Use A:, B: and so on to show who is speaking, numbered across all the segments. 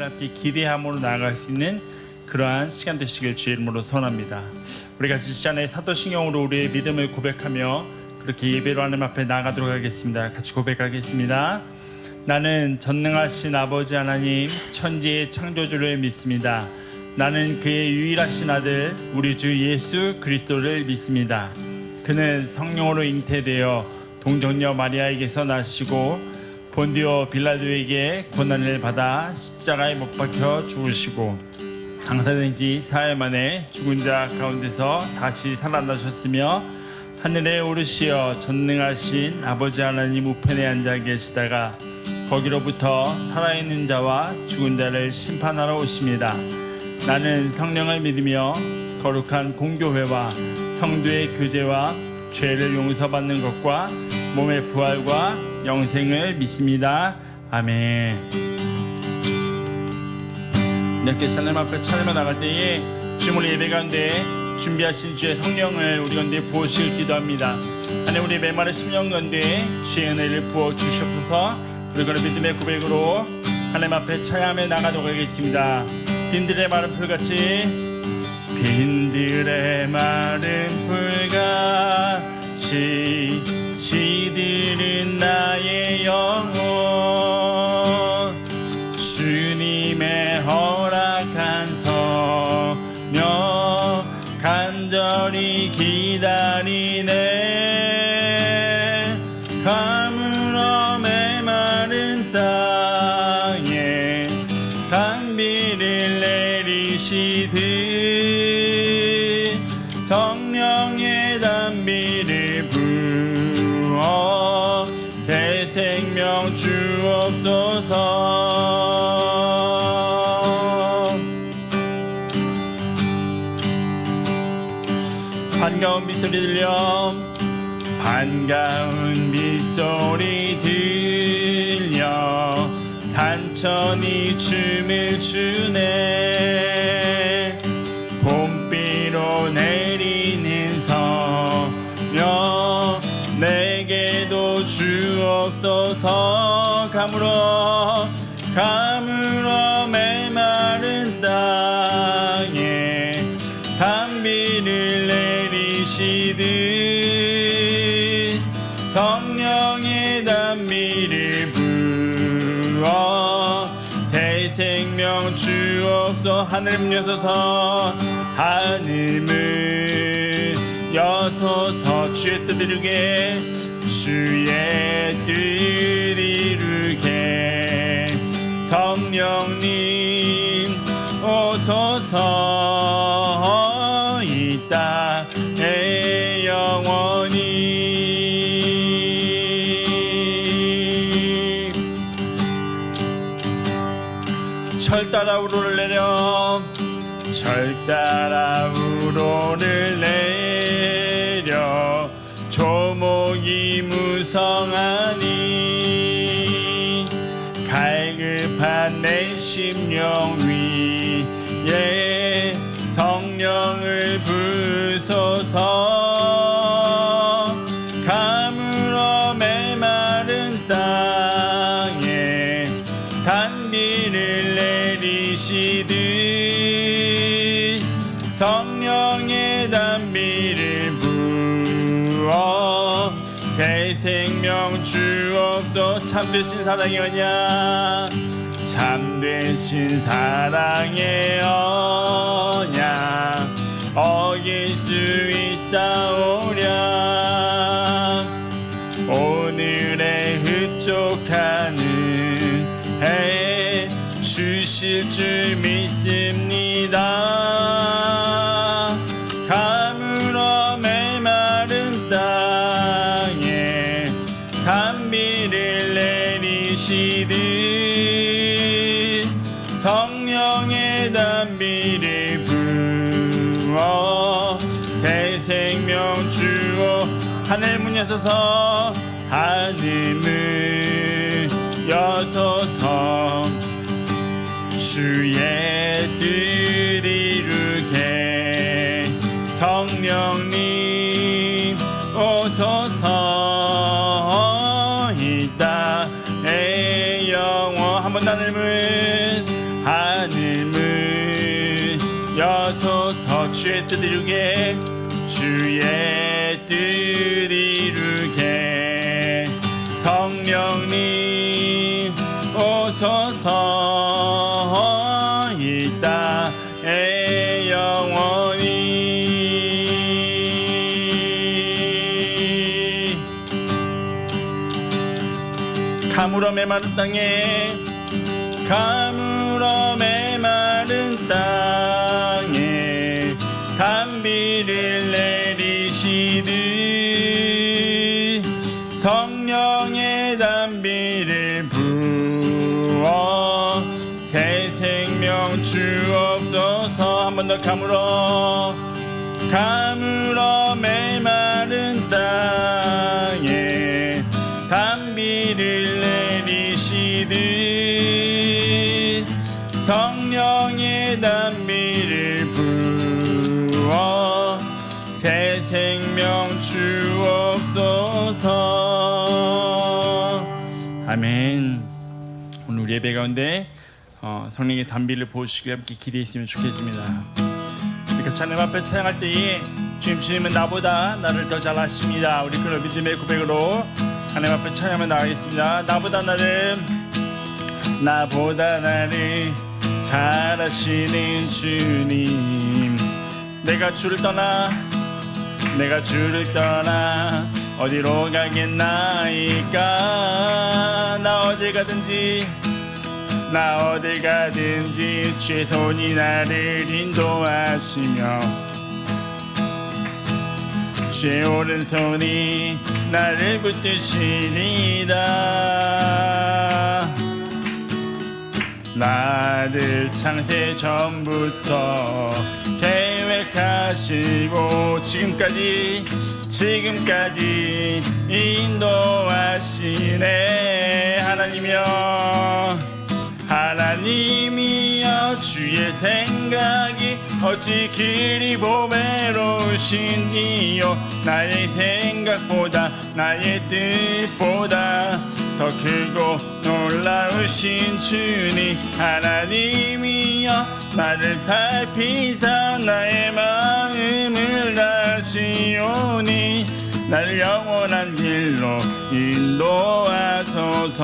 A: 예배를 함께 기대함으로 나아갈 수 있는 그러한 시간 되시길 주의 이름으로 소원합니다. 우리가 이 시간에 사도신경으로 우리의 믿음을 고백하며 그렇게 예배로 하나님 앞에 나아가도록 하겠습니다. 같이 고백하겠습니다. 나는 전능하신 아버지 하나님 천지의 창조주를 믿습니다. 나는 그의 유일하신 아들 우리 주 예수 그리스도를 믿습니다. 그는 성령으로 잉태되어 동정녀 마리아에게서 나시고 본디오 빌라도에게 고난을 받아 십자가에 못 박혀 죽으시고 장사된 지 4일 만에 죽은 자 가운데서 다시 살아나셨으며 하늘에 오르시어 전능하신 아버지 하나님 우편에 앉아 계시다가 거기로부터 살아있는 자와 죽은 자를 심판하러 오십니다. 나는 성령을 믿으며 거룩한 공교회와 성도의 교제와 죄를 용서받는 것과 몸의 부활과 영생을 믿습니다. 아멘. 이렇게 하나님 앞에 찬양을 나갈 때에 주님을 예배 가운데 준비하신 주의 성령을 우리 가운데 부어주시길 기도합니다. 하나님 우리 메마른 심령 가운데 주의 은혜를 부어 주시옵소서. 우리 그런 믿음의 고백으로 하나님 앞에 찬양하며 나가도록 하겠습니다. 빈들의 마른 풀같이 빈들의 마른 풀같이 시들은 나의 영혼 주님의 허락한 성령 간절히 기다리네. 가물어 메마른 땅에 단비를 내리시듯 성령의 단비를 부어 새 생명 주옵소서. 반가운 빗소리 들려 반가운 빗소리 들려 산천이 춤을 추네. 봄비로 내리는 성령 내게도 주옵소서. 가물어 메마른 땅에 단비를 내리시듯 성령의 단비를 부어 새 생명 주옵소서. 하늘 문 여소서. 하늘 문 여소서. 주의 뜻 이루게 주의 뜻 이루게 성령님 오소서. 이 땅에 영원히 철 따라 우로를 내려 철 따라 우로를 내려 조목이 무성하니 갈급한 내 심령 위에 성령을 부소서. 가물어 메마른 땅에 단비를 내리시듯 성령의 단비를 부어 새 생명 주옵소서. 참되신 사랑의 언약 참되신 사랑의 언약 어길 수 있사오랴. 오늘의 흡족하는 해 주실 줄 믿습니다. 가물어 메마른 땅에 단비를 내리시듯 성령의 단비를 부어 새 생명 주어. 하늘 문 여소서. 하늘 문 여소서. 주의 뜻 이루게 성령님 오소서. 이 땅의 영원. 한번 하늘 문 주의 뜻 이루게 주의 뜻 이루게 성령님 오소서 이 땅에 영원히 가물어 메마른 땅에 가물어 메마른 땅에 단비를 내리시듯 성령의 단비를 부어 새 생명 주옵소서. 한 번 더 가물어 메마른 땅에 단비를 내리시듯 성령의 단비를 부어 새 생명 주옵소서. 아멘. 오늘 우리 예배 가운데 성령의 단비를 부으시길 함께 기대했으면 좋겠습니다. 우리가 하나님 앞에 찬양할 때에 주님은 나보다 나를 더 잘 아십니다. 우리 그런 믿음의 고백으로 하나님 앞에 찬양하며 나가겠습니다. 나보다 나를 잘 아시는 주님, 내가 주를 떠나 어디로 가겠나이까. 나 어딜 가든지 주의 손이 나를 인도하시며 주의 오른손이 나를 붙드시리다. 나를 창세 전부터 계획하시고 지금까지 인도하시네. 하나님이여 주의 생각이 어찌 그리 보배로우신이요. 나의 생각보다 나의 뜻보다 더 크고 놀라우신 주님, 하나님이여 나를 살피사 나의 마음을 다시오니 나를 영원한 길로 인도하소서.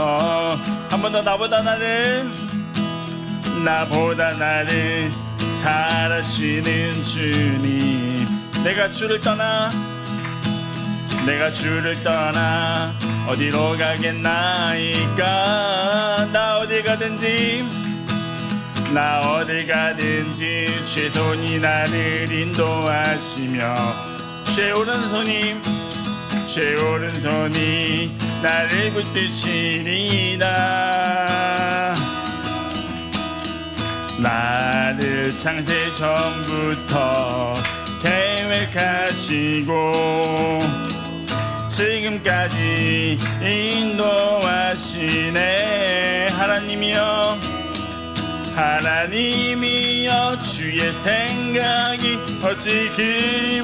A: 한 번 더 나보다 나를 잘 아시는 주님, 내가 주를 떠나 어디로 가겠나이까. 나 어딜 가든지 주의 손이 나를 인도하시며 주의 오른손이 나를 붙드시리다. 나를 창세 전부터 계획하시고 지금까지 인도하시네. 하나님이여 주의 생각이 어찌 그리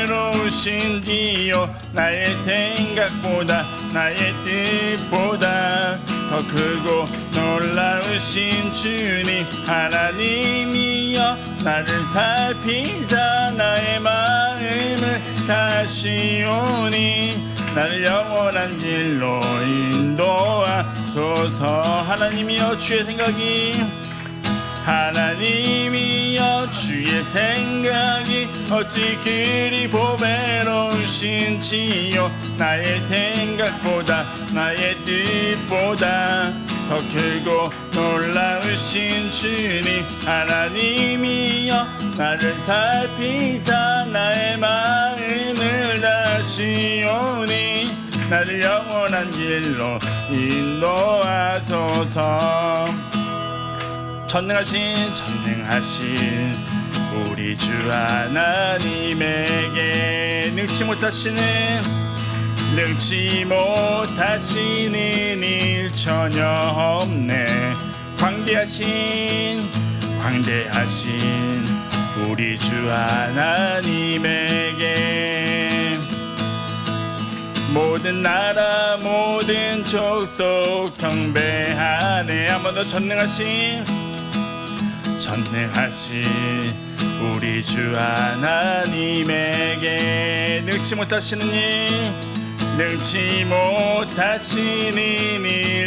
A: 보배로우신지요. 나의 생각보다 나의 뜻보다 더 크고 놀라우신 주님, 하나님이여 나를 살피사 나의 마음을 다시오니 나를 영원한 길로 인도하소서. 하나님이여 주의 생각이 어찌 그리 보배로우신지요. 나의 생각보다 나의 뜻보다 더 크고 놀라우신 주님, 하나님이여 나를 살피사 나의 마음을 다시오니 나를 영원한 길로 인도하소서. 전능하신 우리 주 하나님에게 능치 못하시는 일 전혀 없네. 광대하신 우리 주 하나님에게 모든 나라 모든 족속 경배하네. 한 번 더 전능하신 우리 주 하나님에게 능치 못하시는 일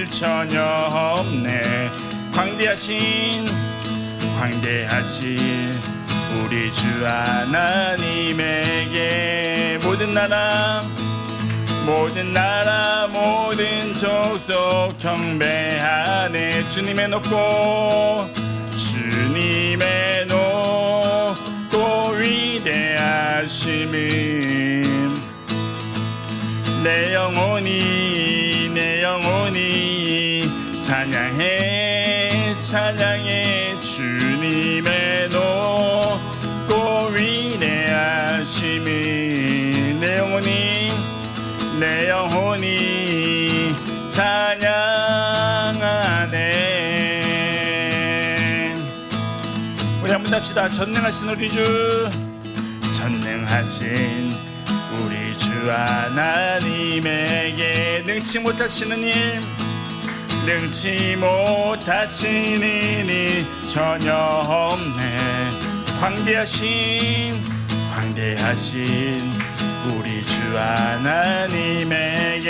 A: 전혀 없네. 광대하신 우리 주 하나님에게 모든 나라 모든 족속 경배하네. 주님의 높고 위대하심은 내 영혼이 찬양해 주님의 높고 위대하심은 내 영혼이 찬양하네. 우리 한번 합시다. 전능하신 우리 주 하나님에게 능치 못하시는 일 전혀 없네. 광대하신 우리 주 하나님에게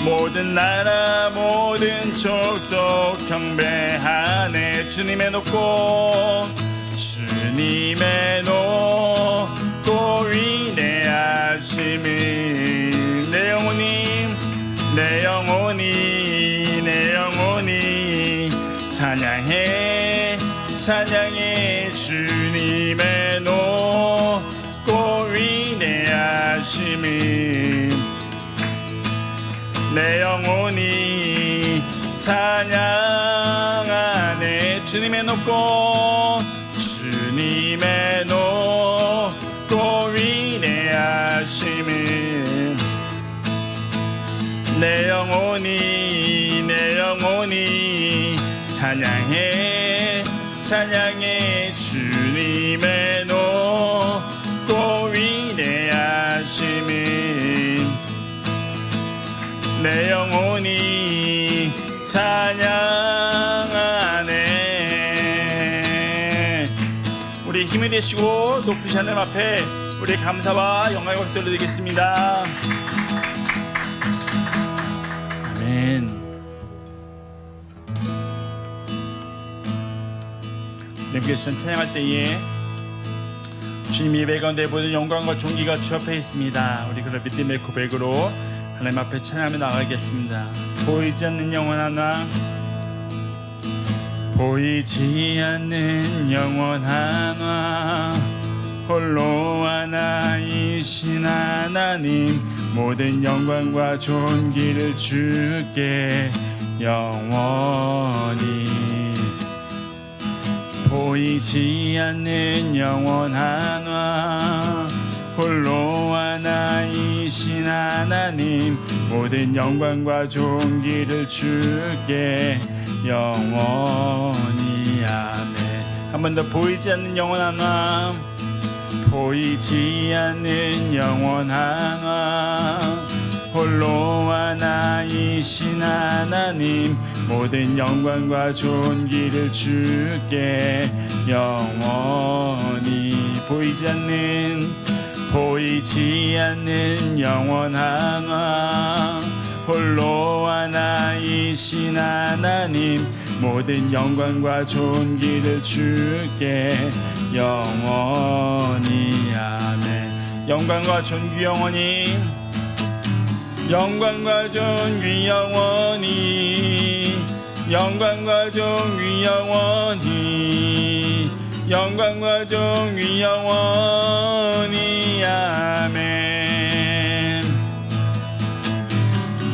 A: 모든 나라 모든 족속 경배하네. 주님의 높고 위대하심은 내 영혼이 찬양해 주님의 높고 위대하심은 내 영혼이 찬양하네. 주님의 높고 위대하심은 내 영혼이 찬양해 주님의 높고 위대하심은 내 영혼이 찬양하네. 우리 힘이 되시고 높으신 하나님 앞에 우리 감사와 영광의 박수 올려드리겠습니다. 아멘. 우리 찬양할 때에 주님 예배 가운데 모든 영광과 존귀가 주 앞에 있습니다. 우리 그런 믿음의 고백으로 하나님 앞에 찬양하며 나가겠습니다. 보이지 않는 영원 하나 홀로 하나이신 하나님 모든 영광과 존귀를 주께 영원히 보이지 않는 영원한 홀로 하나이신 하나님 모든 영광과 존귀를 주께 영원히 아멘. 한 번 더 보이지 않는 영원한 보이지 않는 영원한 홀로 하나이신 하나님 모든 영광과 존귀를 주께 영원히 보이지 않는 영원한 홀로 하나이신 하나님 모든 영광과 존귀를 주께 영원히 아멘. 영광과 존귀 영원히 영광과 존귀 영원히 영광과 존귀 영원히 영광과 존귀 영원히 아멘.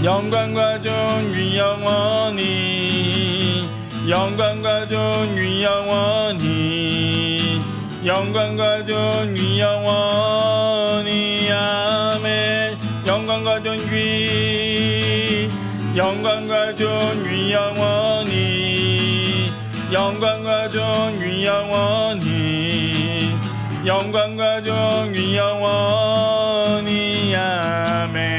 A: 영광과 존귀 영원히 영광과 존귀 영원히 영광과 존귀 영원히 아멘. 영광과 존귀 영광과 존귀 영원히 영광과 존귀 영원히 영광과 존귀 영원히 아멘.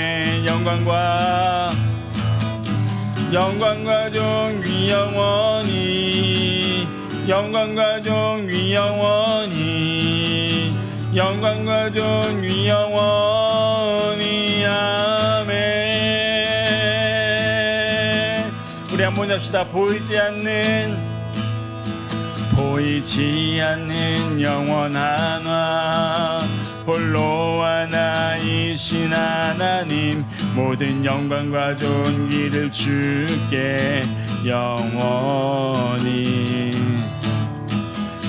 A: 영광과 존귀 영원히 영광과 존귀 영원히 영광과 존귀 영원히 아멘. 우리 한번 합시다. 보이지 않는 영원한 화 홀로 하나이신 하나님 모든 영광과 존귀를 주께 영원히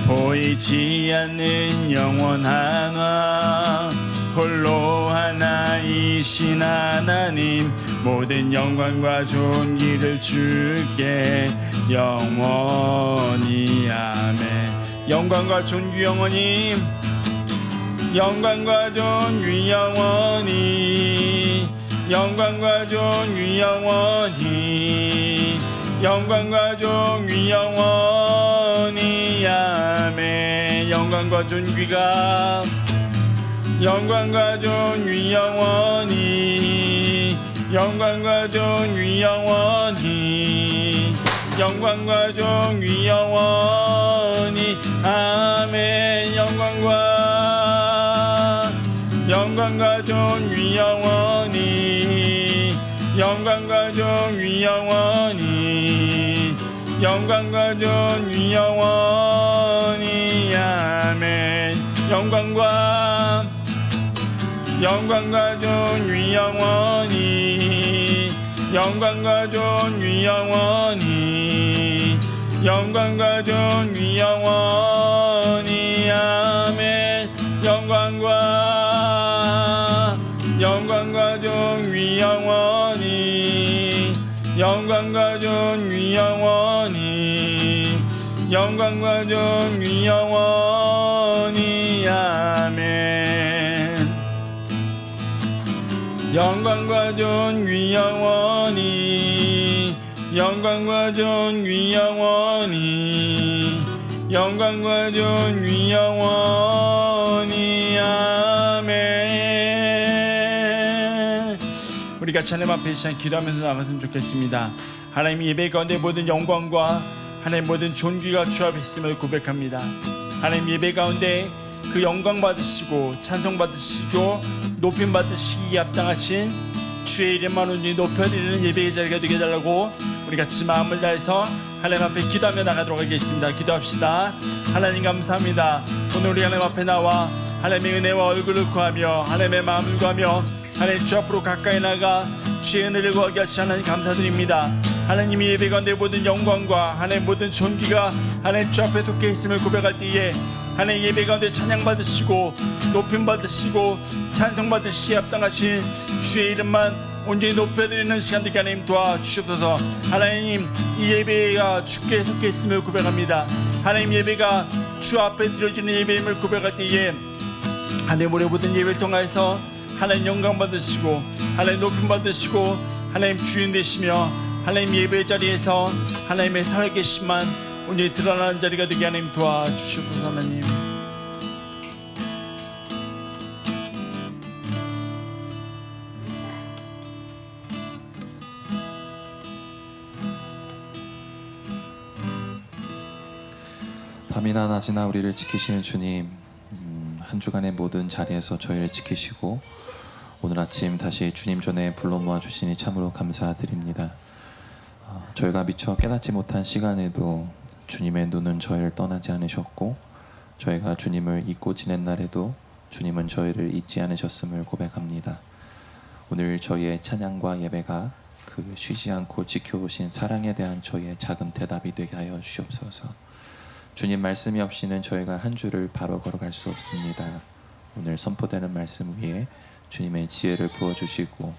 A: 보이지 않는 영원한 화 홀로 하나이신 하나님 모든 영광과 존귀를 주께 영원히 아멘. 영광과 존귀 영원히 영광과 존귀 영원히 영광과 존귀 영원히 영광과 존귀 영원히 아멘. 영광과 존귀가 영광과 존귀 영원히 영광과 존귀 영원히 영광과 존귀 영원히 아멘. 영광과 존귀 영원히 영광과 존귀 영원히 영광과 존귀 영원히 아멘. 영광과 존귀 영원히 영광과 존귀 영원히 영광과 존귀 영원히 아멘. 영광과 존귀 영원히 영광과 존귀 영원히 영광과 존귀 영원히 아멘. 영광과 존귀 영원히 영광과 존귀 영원히 영광과 존귀 영원히 아멘. 우리 같이 하나님 앞에 이 시간 기도하면서 나갔으면 좋겠습니다. 하나님 예배 가운데 모든 영광과 하나님 모든 존귀가 주 앞에 있음을 고백합니다. 하나님 예배 가운데 그 영광 받으시고 찬송 받으시고 높임 받으시기에 합당하신 주의 이름만 온전히 높여드리는 예배의 자리가 되게 해달라고 우리 같이 마음을 다해서 하나님 앞에 기도하며 나가도록 하겠습니다. 기도합시다. 하나님 감사합니다. 오늘 우리 하나님 앞에 나와 하나님의 은혜와 얼굴을 구하며 하나님의 마음을 구하며 하나님 주 앞으로 가까이 나가 주의 은혜를 구하게 하시 하나님 감사드립니다. 하나님이 예배 가운데 모든 영광과 하나님 모든 존귀가 하나님 주 앞에 속해 있음을 고백할 때에 하나님 예배 가운데 찬양 받으시고 높임 받으시고 찬송 받으시기에 합당하신 주의 이름만 온전히 높여드리는 시간 되게 하나님 도와주시옵소서. 하나님 이 예배가 주께 속해 있음을 고백합니다. 하나님 예배가 주 앞에 드려지는 예배임을 고백할 때에 하나님 우리 모든 예배를 통해서 하나님 영광 받으시고 하나님 높임 받으시고 하나님 주인 되시며 하나님 예배 자리에서 하나님의 살아계심만 온전히 드러나는 자리가 되게 하나님 도와주시옵소서. 하나님
B: 밤이나 낮이나 우리를 지키시는 주님, 한 주간의 모든 자리에서 저희를 지키시고 오늘 아침 다시 주님 전에 불러 모아주시니 참으로 감사드립니다. 저희가 미처 깨닫지 못한 시간에도 주님의 눈은 저희를 떠나지 않으셨고 저희가 주님을 잊고 지낸 날에도 주님은 저희를 잊지 않으셨음을 고백합니다. 오늘 저희의 찬양과 예배가 그 쉬지 않고 지켜오신 사랑에 대한 저희의 작은 대답이 되게 하여 주시옵소서. 주님 말씀이 없이는 저희가 한 주를 바로 걸어갈 수 없습니다. 오늘 선포되는 말씀 위에 주님의 지혜를 부어주시고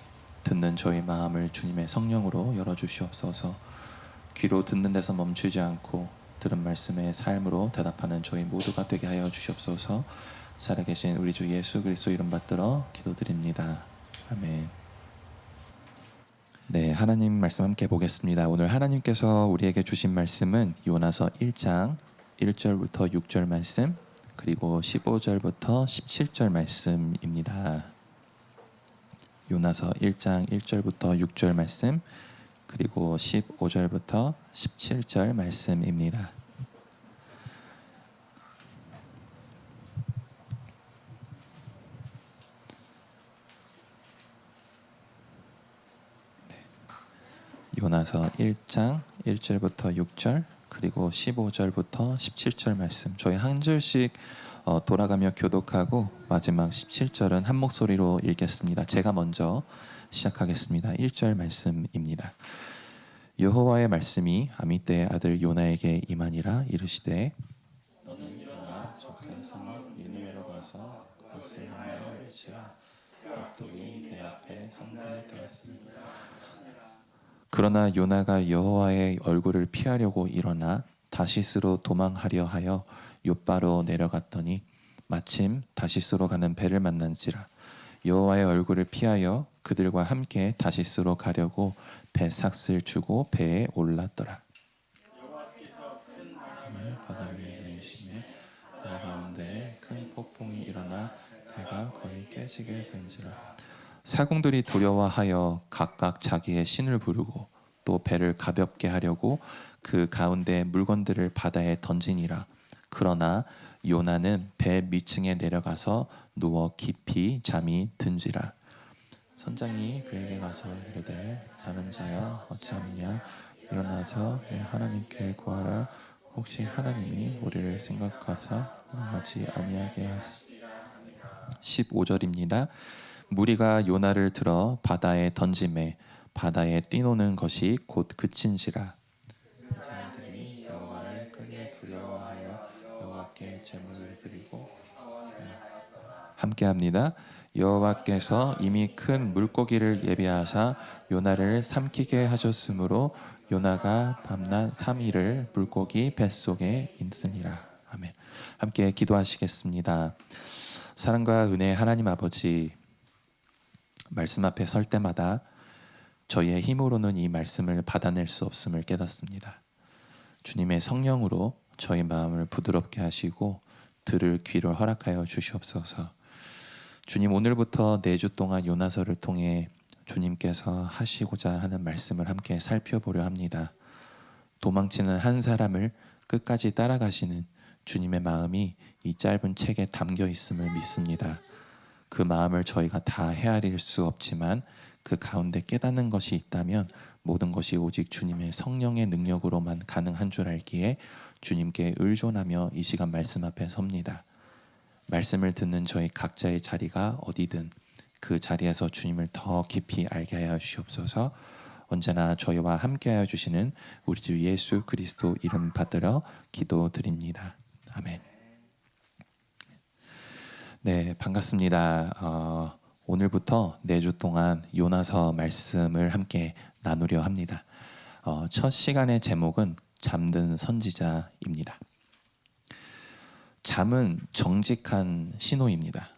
B: 듣는 저희 마음을 주님의 성령으로 열어주시옵소서. 귀로 듣는 데서 멈추지 않고 들은 말씀의 삶으로 대답하는 저희 모두가 되게 하여 주시옵소서. 살아계신 우리 주 예수 그리스도 이름 받들어 기도드립니다. 아멘. 네, 하나님 말씀 함께 보겠습니다. 오늘 하나님께서 우리에게 주신 말씀은 요나서 1장 1절부터 6절 말씀 그리고 15절부터 17절 말씀입니다. 요나서 1장 1절부터 6절 말씀 그리고 15절부터 17절 말씀입니다. 요나서 1장 1절부터 6절 그리고 15절부터 17절 말씀 저희 한 절씩 돌아가며 교독하고 마지막 17절은 한 목소리로 읽겠습니다. 제가 먼저 시작하겠습니다. 1절 말씀입니다. 여호와의 말씀이 아미떼의 아들 요나에게 임하니라. 이르시되 너는 요나 적한 성 니느웨로 가서 그것을 향하여 외치라. 악독이 내 앞에 성전에 들었습니다. 그러나 요나가 여호와의 얼굴을 피하려고 일어나 다시스로 도망하려 하여 욥바로 내려갔더니 마침 다시스로 가는 배를 만난지라. 여호와의 얼굴을 피하여 그들과 함께 다시스로 가려고 배 삭슬 주고 배에 올랐더라. 여호와께서 큰 바람을 바다 위에 내리시매 바다 가운데 큰 폭풍이 일어나 배가 거의 깨지게 된지라. 사공들이 두려워하여 각각 자기의 신을 부르고 또 배를 가볍게 하려고 그 가운데 물건들을 바다에 던지니라. 그러나 요나는 배 밑층에 내려가서 누워 깊이 잠이 든지라. 선장이 그에게 가서 이르되 자는 자여 어찌하느냐 일어나서 내 하나님께 구하라. 혹시 하나님이 우리를 생각하사 망하지 아니하게 하시리라. 15절입니다. 무리가 요나를 들어 바다에 던짐에 바다에 뛰노는 것이 곧 그친지라. 사람들이 여호와를 크게 두려워하여 여호와께 제물을 드리고 함께합니다. 여호와께서 이미 큰 물고기를 예비하사 요나를 삼키게 하셨으므로 요나가 밤낮 3일을 물고기 뱃속에 있으니라. 아멘. 함께 기도하시겠습니다. 사랑과 은혜의 하나님 아버지, 말씀 앞에 설 때마다 저희의 힘으로는 이 말씀을 받아낼 수 없음을 깨닫습니다. 주님의 성령으로 저희 마음을 부드럽게 하시고 들을 귀를 허락하여 주시옵소서. 주님, 오늘부터 4주 동안 요나서를 통해 주님께서 하시고자 하는 말씀을 함께 살펴보려 합니다. 도망치는 한 사람을 끝까지 따라가시는 주님의 마음이 이 짧은 책에 담겨 있음을 믿습니다. 그 마음을 저희가 다 헤아릴 수 없지만 그 가운데 깨닫는 것이 있다면 모든 것이 오직 주님의 성령의 능력으로만 가능한 줄 알기에 주님께 의존하며 이 시간 말씀 앞에 섭니다. 말씀을 듣는 저희 각자의 자리가 어디든 그 자리에서 주님을 더 깊이 알게 하여 주시옵소서. 언제나 저희와 함께하여 주시는 우리 주 예수 그리스도 이름 받들어 기도드립니다. 아멘. 네, 반갑습니다. 오늘부터 4주 동안 요나서 말씀을 함께 나누려 합니다. 첫 시간의 제목은 잠든 선지자입니다. 잠은 정직한 신호입니다.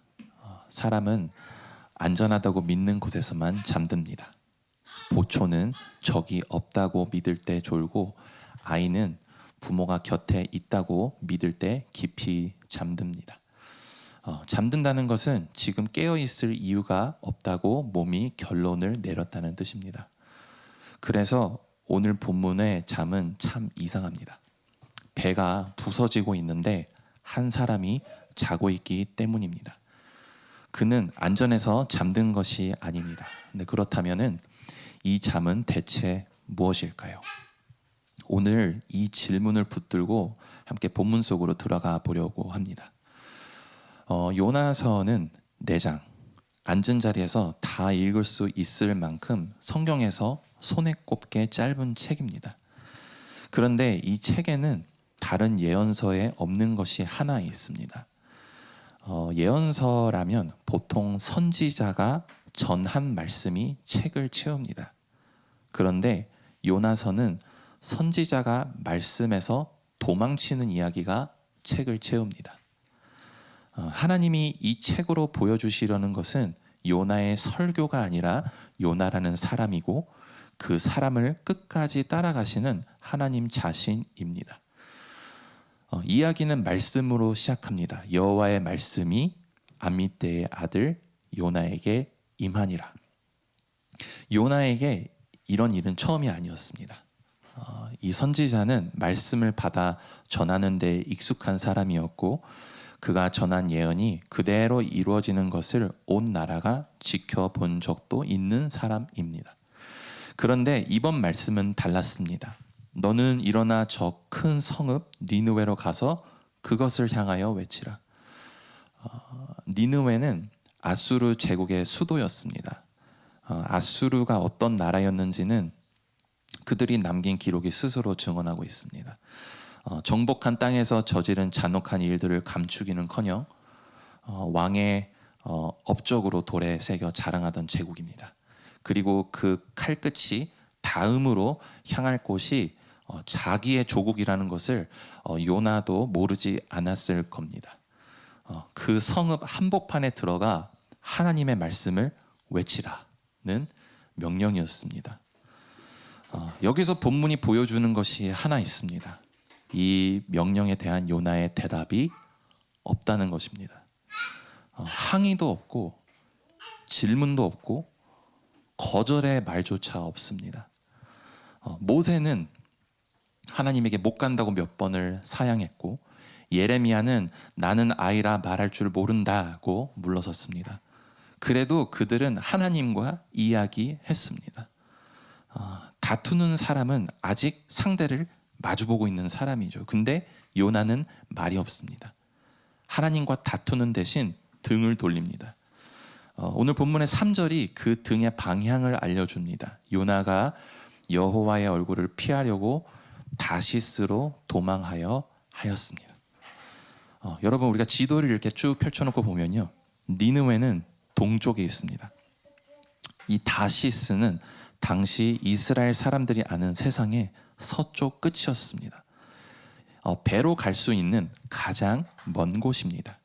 B: 사람은 안전하다고 믿는 곳에서만 잠듭니다. 보초는 적이 없다고 믿을 때 졸고 아이는 부모가 곁에 있다고 믿을 때 깊이 잠듭니다. 잠든다는 것은 지금 깨어있을 이유가 없다고 몸이 결론을 내렸다는 뜻입니다. 그래서 오늘 본문의 잠은 참 이상합니다. 배가 부서지고 있는데 한 사람이 자고 있기 때문입니다. 그는 안전해서 잠든 것이 아닙니다. 근데 그렇다면은 이 잠은 대체 무엇일까요? 오늘 이 질문을 붙들고 함께 본문 속으로 들어가 보려고 합니다. 요나서는 4장, 앉은 자리에서 다 읽을 수 있을 만큼 성경에서 손에 꼽게 짧은 책입니다. 그런데 이 책에는 다른 예언서에 없는 것이 하나 있습니다. 예언서라면 보통 선지자가 전한 말씀이 책을 채웁니다. 그런데 요나서는 선지자가 말씀에서 도망치는 이야기가 책을 채웁니다. 하나님이 이 책으로 보여주시려는 것은 요나의 설교가 아니라 요나라는 사람이고 그 사람을 끝까지 따라가시는 하나님 자신입니다. 이야기는 말씀으로 시작합니다. 여호와의 말씀이 아미떼의 아들 요나에게 임하니라. 요나에게 이런 일은 처음이 아니었습니다. 이 선지자는 말씀을 받아 전하는 데 익숙한 사람이었고 그가 전한 예언이 그대로 이루어지는 것을 온 나라가 지켜본 적도 있는 사람입니다. 그런데 이번 말씀은 달랐습니다. 너는 일어나 저 큰 성읍 니느웨로 가서 그것을 향하여 외치라. 니느웨는 아수르 제국의 수도였습니다. 아수르가 어떤 나라였는지는 그들이 남긴 기록이 스스로 증언하고 있습니다. 정복한 땅에서 저지른 잔혹한 일들을 감추기는커녕 왕의 업적으로 돌에 새겨 자랑하던 제국입니다. 그리고 그 칼끝이 다음으로 향할 곳이 자기의 조국이라는 것을 요나도 모르지 않았을 겁니다. 그 성읍 한복판에 들어가 하나님의 말씀을 외치라는 명령이었습니다. 여기서 본문이 보여주는 것이 하나 있습니다. 이 명령에 대한 요나의 대답이 없다는 것입니다. 항의도 없고 질문도 없고 거절의 말조차 없습니다. 모세는 하나님에게 못 간다고 몇 번을 사양했고, 예레미야는 나는 아이라 말할 줄 모른다고 물러섰습니다. 그래도 그들은 하나님과 이야기했습니다. 다투는 사람은 아직 상대를 마주보고 있는 사람이죠. 근데 요나는 말이 없습니다. 하나님과 다투는 대신 등을 돌립니다. 오늘 본문의 3절이 그 등의 방향을 알려줍니다. 요나가 여호와의 얼굴을 피하려고 다시스로 도망하여 하였습니다. 여러분, 우리가 지도를 이렇게 쭉 펼쳐놓고 보면요, 니느웨는 동쪽에 있습니다. 이 다시스는 당시 이스라엘 사람들이 아는 세상의 서쪽 끝이었습니다. 배로 갈 수 있는 가장 먼 곳입니다.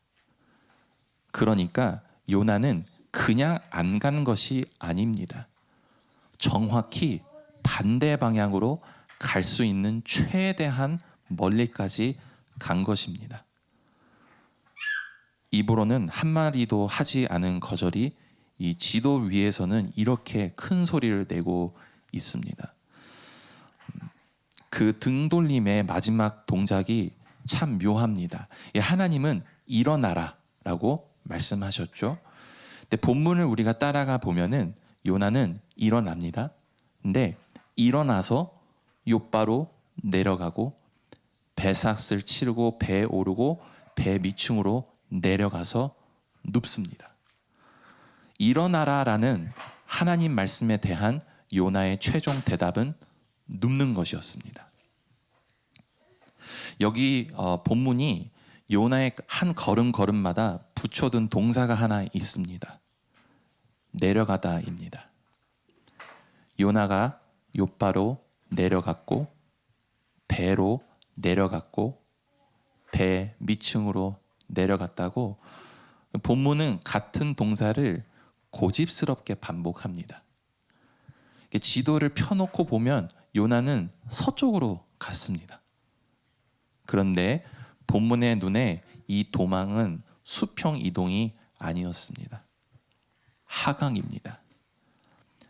B: 그러니까 요나는 그냥 안 간 것이 아닙니다. 정확히 반대 방향으로 갈 수 있는 최대한 멀리까지 간 것입니다. 입으로는 한마디도 하지 않은 거절이 이 지도 위에서는 이렇게 큰 소리를 내고 있습니다. 그 등돌림의 마지막 동작이 참 묘합니다. 하나님은 일어나라라고 말씀하셨죠. 근데 본문을 우리가 따라가 보면은 요나는 일어납니다. 근데 일어나서 욥바로 내려가고 배삭을 치르고 배에 오르고 배 밑층으로 내려가서 눕습니다. 일어나라라는 하나님 말씀에 대한 요나의 최종 대답은 눕는 것이었습니다. 여기 본문이 요나의 한 걸음걸음마다 붙여둔 동사가 하나 있습니다. 내려가다입니다. 요나가 욥바로 내려갔고 배로 내려갔고 배 밑층으로 내려갔다고 본문은 같은 동사를 고집스럽게 반복합니다. 지도를 펴놓고 보면 요나는 서쪽으로 갔습니다. 그런데 본문의 눈에 이 도망은 수평 이동이 아니었습니다. 하강입니다.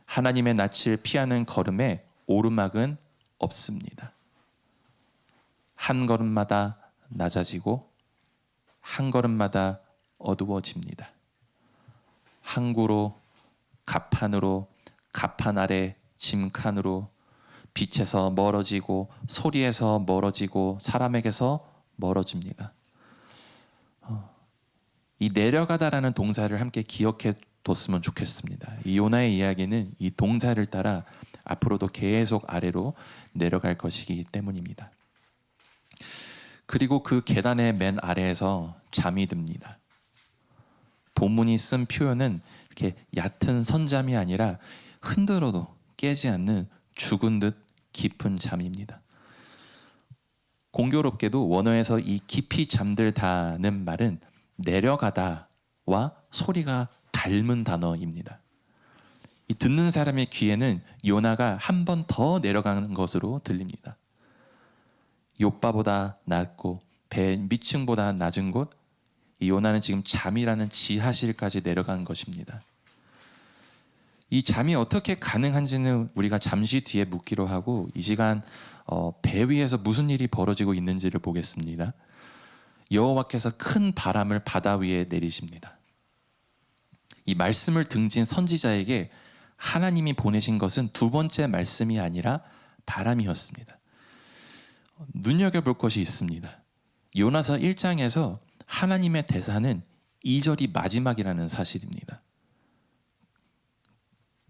B: 하나님의 낯을 피하는 걸음에 오르막은 없습니다. 한 걸음마다 낮아지고 한 걸음마다 어두워집니다. 항구로, 갑판으로, 갑판 아래 짐칸으로, 빛에서 멀어지고 소리에서 멀어지고 사람에게서 멀어집니다. 이 내려가다라는 동사를 함께 기억해 뒀으면 좋겠습니다. 이 요나의 이야기는 이 동사를 따라 앞으로도 계속 아래로 내려갈 것이기 때문입니다. 그리고 그 계단의 맨 아래에서 잠이 듭니다. 본문이 쓴 표현은 이렇게 얕은 선잠이 아니라 흔들어도 깨지 않는 죽은 듯 깊은 잠입니다. 공교롭게도 원어에서 이 깊이 잠들다는 말은 내려가다와 소리가 닮은 단어입니다. 이 듣는 사람의 귀에는 요나가 한 번 더 내려가는 것으로 들립니다. 욥바보다 낮고 배 밑층보다 낮은 곳, 이 요나는 지금 잠이라는 지하실까지 내려간 것입니다. 이 잠이 어떻게 가능한지는 우리가 잠시 뒤에 묻기로 하고, 이 시간 배 위에서 무슨 일이 벌어지고 있는지를 보겠습니다. 여호와께서 큰 바람을 바다 위에 내리십니다. 이 말씀을 등진 선지자에게 하나님이 보내신 것은 두 번째 말씀이 아니라 바람이었습니다. 눈여겨볼 것이 있습니다. 요나서 1장에서 하나님의 대사는 2절이 마지막이라는 사실입니다.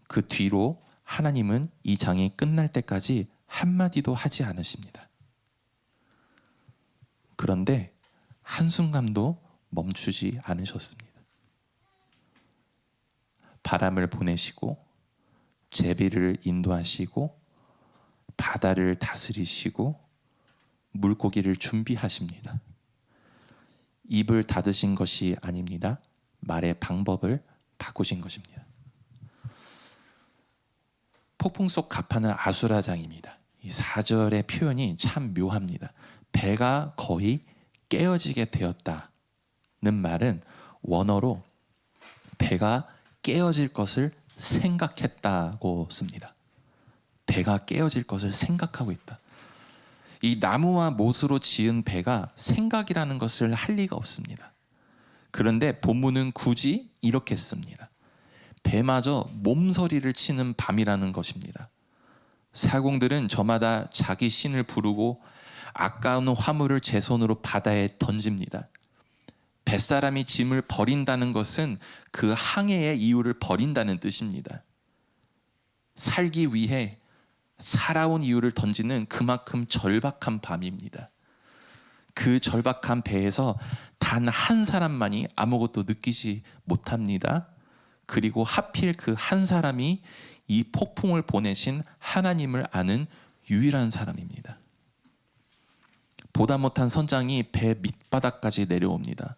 B: 그 뒤로 하나님은 이 장이 끝날 때까지 한마디도 하지 않으십니다. 그런데 한순간도 멈추지 않으셨습니다. 바람을 보내시고 제비를 인도하시고 바다를 다스리시고 물고기를 준비하십니다. 입을 닫으신 것이 아닙니다. 말의 방법을 바꾸신 것입니다. 폭풍 속 가파는 아수라장입니다. 이 4절의 표현이 참 묘합니다. 배가 거의 깨어지게 되었다는 말은 원어로 배가 깨어질 것을 생각했다고 씁니다. 배가 깨어질 것을 생각하고 있다. 이 나무와 못으로 지은 배가 생각이라는 것을 할 리가 없습니다. 그런데 본문은 굳이 이렇게 씁니다. 배마저 몸서리를 치는 밤이라는 것입니다. 사공들은 저마다 자기 신을 부르고 아까운 화물을 제 손으로 바다에 던집니다. 뱃사람이 짐을 버린다는 것은 그 항해의 이유를 버린다는 뜻입니다. 살기 위해 살아온 이유를 던지는 그만큼 절박한 밤입니다. 그 절박한 배에서 단 한 사람만이 아무것도 느끼지 못합니다. 그리고 하필 그 한 사람이 이 폭풍을 보내신 하나님을 아는 유일한 사람입니다. 보다 못한 선장이 배 밑바닥까지 내려옵니다.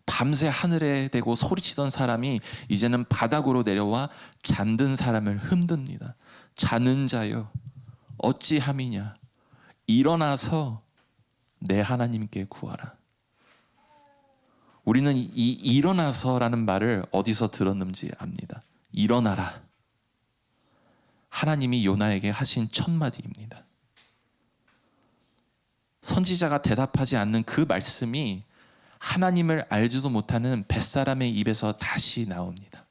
B: 밤새 하늘에 대고 소리치던 사람이 이제는 바닥으로 내려와 잠든 사람을 흔듭니다. 자는 자여 어찌함이냐, 일어나서 내 하나님께 구하라. 우리는 이 일어나서라는 말을 어디서 들었는지 압니다. 일어나라. 하나님이 요나에게 하신 첫 마디입니다. 선지자가 대답하지 않는 그 말씀이 하나님을 알지도 못하는 뱃사람의 입에서 다시 나옵니다.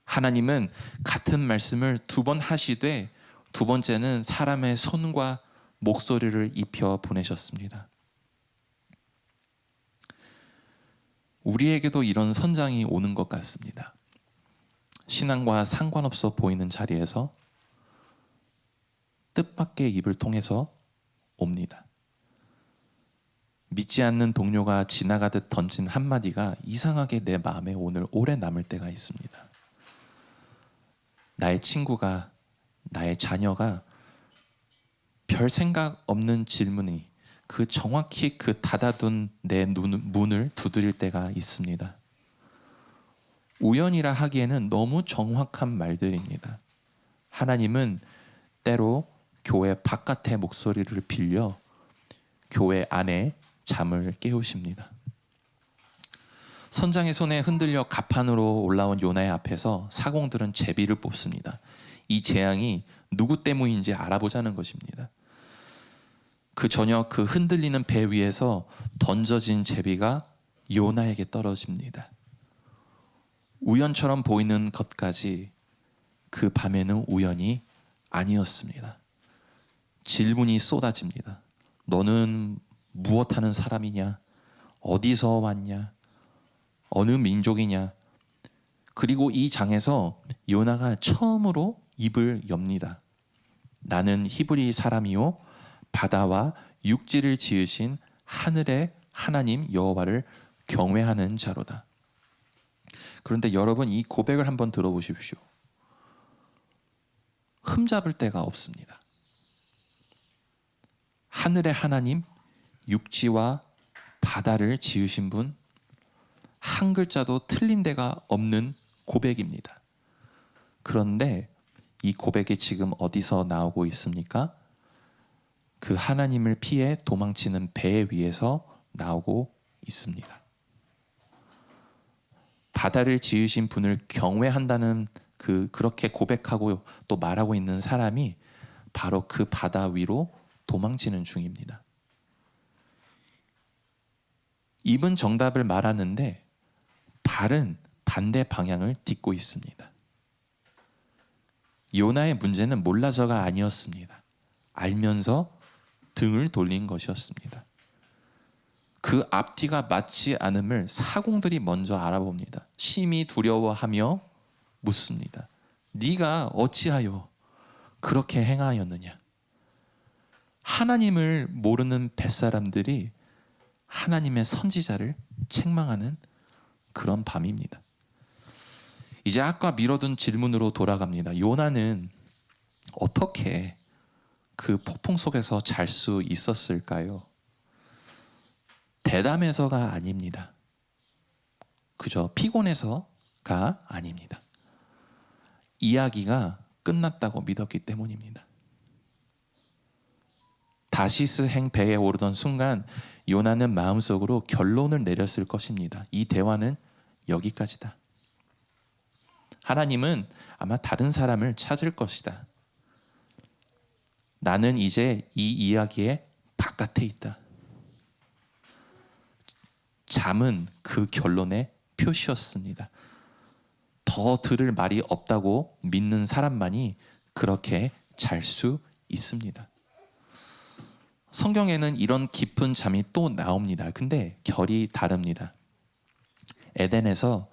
B: 하나님은 같은 말씀을 두 번 하시되 두 번째는 사람의 손과 목소리를 입혀 보내셨습니다. 우리에게도 이런 선장이 오는 것 같습니다. 신앙과 상관없어 보이는 자리에서 뜻밖의 입을 통해서 옵니다. 믿지 않는 동료가 지나가듯 던진 한마디가 이상하게 내 마음에 오늘 오래 남을 때가 있습니다. 나의 친구가, 나의 자녀가 별 생각 없는 질문이 정확히 그 닫아둔 내 문을 두드릴 때가 있습니다. 우연이라 하기에는 너무 정확한 말들입니다. 하나님은 때로 교회 바깥의 목소리를 빌려 교회 안에 잠을 깨우십니다. 선장의 손에 흔들려 가판으로 올라온 요나의 앞에서 사공들은 제비를 뽑습니다. 이 재앙이 누구 때문인지 알아보자는 것입니다. 그 저녁 그 흔들리는 배 위에서 던져진 제비가 요나에게 떨어집니다. 우연처럼 보이는 것까지 그 밤에는 우연이 아니었습니다. 질문이 쏟아집니다. 너는 무엇하는 사람이냐? 어디서 왔냐? 어느 민족이냐? 그리고 이 장에서 요나가 처음으로 입을 엽니다. 나는 히브리 사람이요 바다와 육지를 지으신 하늘의 하나님 여호와를 경외하는 자로다. 그런데 여러분 이 고백을 한번 들어보십시오. 흠잡을 데가 없습니다. 하늘의 하나님, 육지와 바다를 지으신 분, 한 글자도 틀린 데가 없는 고백입니다. 그런데 이 고백이 지금 어디서 나오고 있습니까? 그 하나님을 피해 도망치는 배 위에서 나오고 있습니다. 바다를 지으신 분을 경외한다는 그렇게 고백하고 또 말하고 있는 사람이 바로 그 바다 위로 도망치는 중입니다. 입은 정답을 말하는데 발은 반대 방향을 딛고 있습니다. 요나의 문제는 몰라서가 아니었습니다. 알면서 등을 돌린 것이었습니다. 그 앞뒤가 맞지 않음을 사공들이 먼저 알아봅니다. 심히 두려워하며 묻습니다. 네가 어찌하여 그렇게 행하였느냐? 하나님을 모르는 뱃사람들이 하나님의 선지자를 책망하는 그런 밤입니다. 이제 아까 미뤄둔 질문으로 돌아갑니다. 요나는 어떻게 그 폭풍 속에서 잘 수 있었을까요? 대담해서가 아닙니다. 그저 피곤해서가 아닙니다. 이야기가 끝났다고 믿었기 때문입니다. 다시스 행 배에 오르던 순간 요나는 마음속으로 결론을 내렸을 것입니다. 이 대화는 여기까지다. 하나님은 아마 다른 사람을 찾을 것이다. 나는 이제 이 이야기의 바깥에 있다. 잠은 그 결론의 표시였습니다. 더 들을 말이 없다고 믿는 사람만이 그렇게 잘 수 있습니다. 성경에는 이런 깊은 잠이 또 나옵니다. 근데 결이 다릅니다. 에덴에서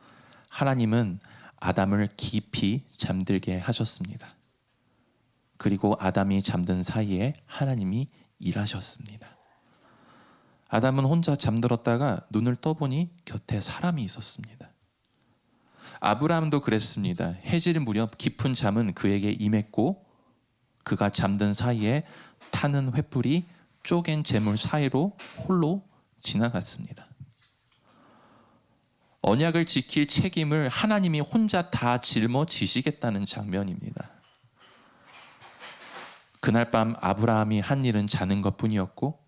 B: 하나님은 아담을 깊이 잠들게 하셨습니다. 그리고 아담이 잠든 사이에 하나님이 일하셨습니다. 아담은 혼자 잠들었다가 눈을 떠보니 곁에 사람이 있었습니다. 아브라함도 그랬습니다. 해질 무렵 깊은 잠은 그에게 임했고 그가 잠든 사이에 타는 횃불이 쪼갠 재물 사이로 홀로 지나갔습니다. 언약을 지킬 책임을 하나님이 혼자 다 짊어지시겠다는 장면입니다. 그날 밤 아브라함이 한 일은 자는 것뿐이었고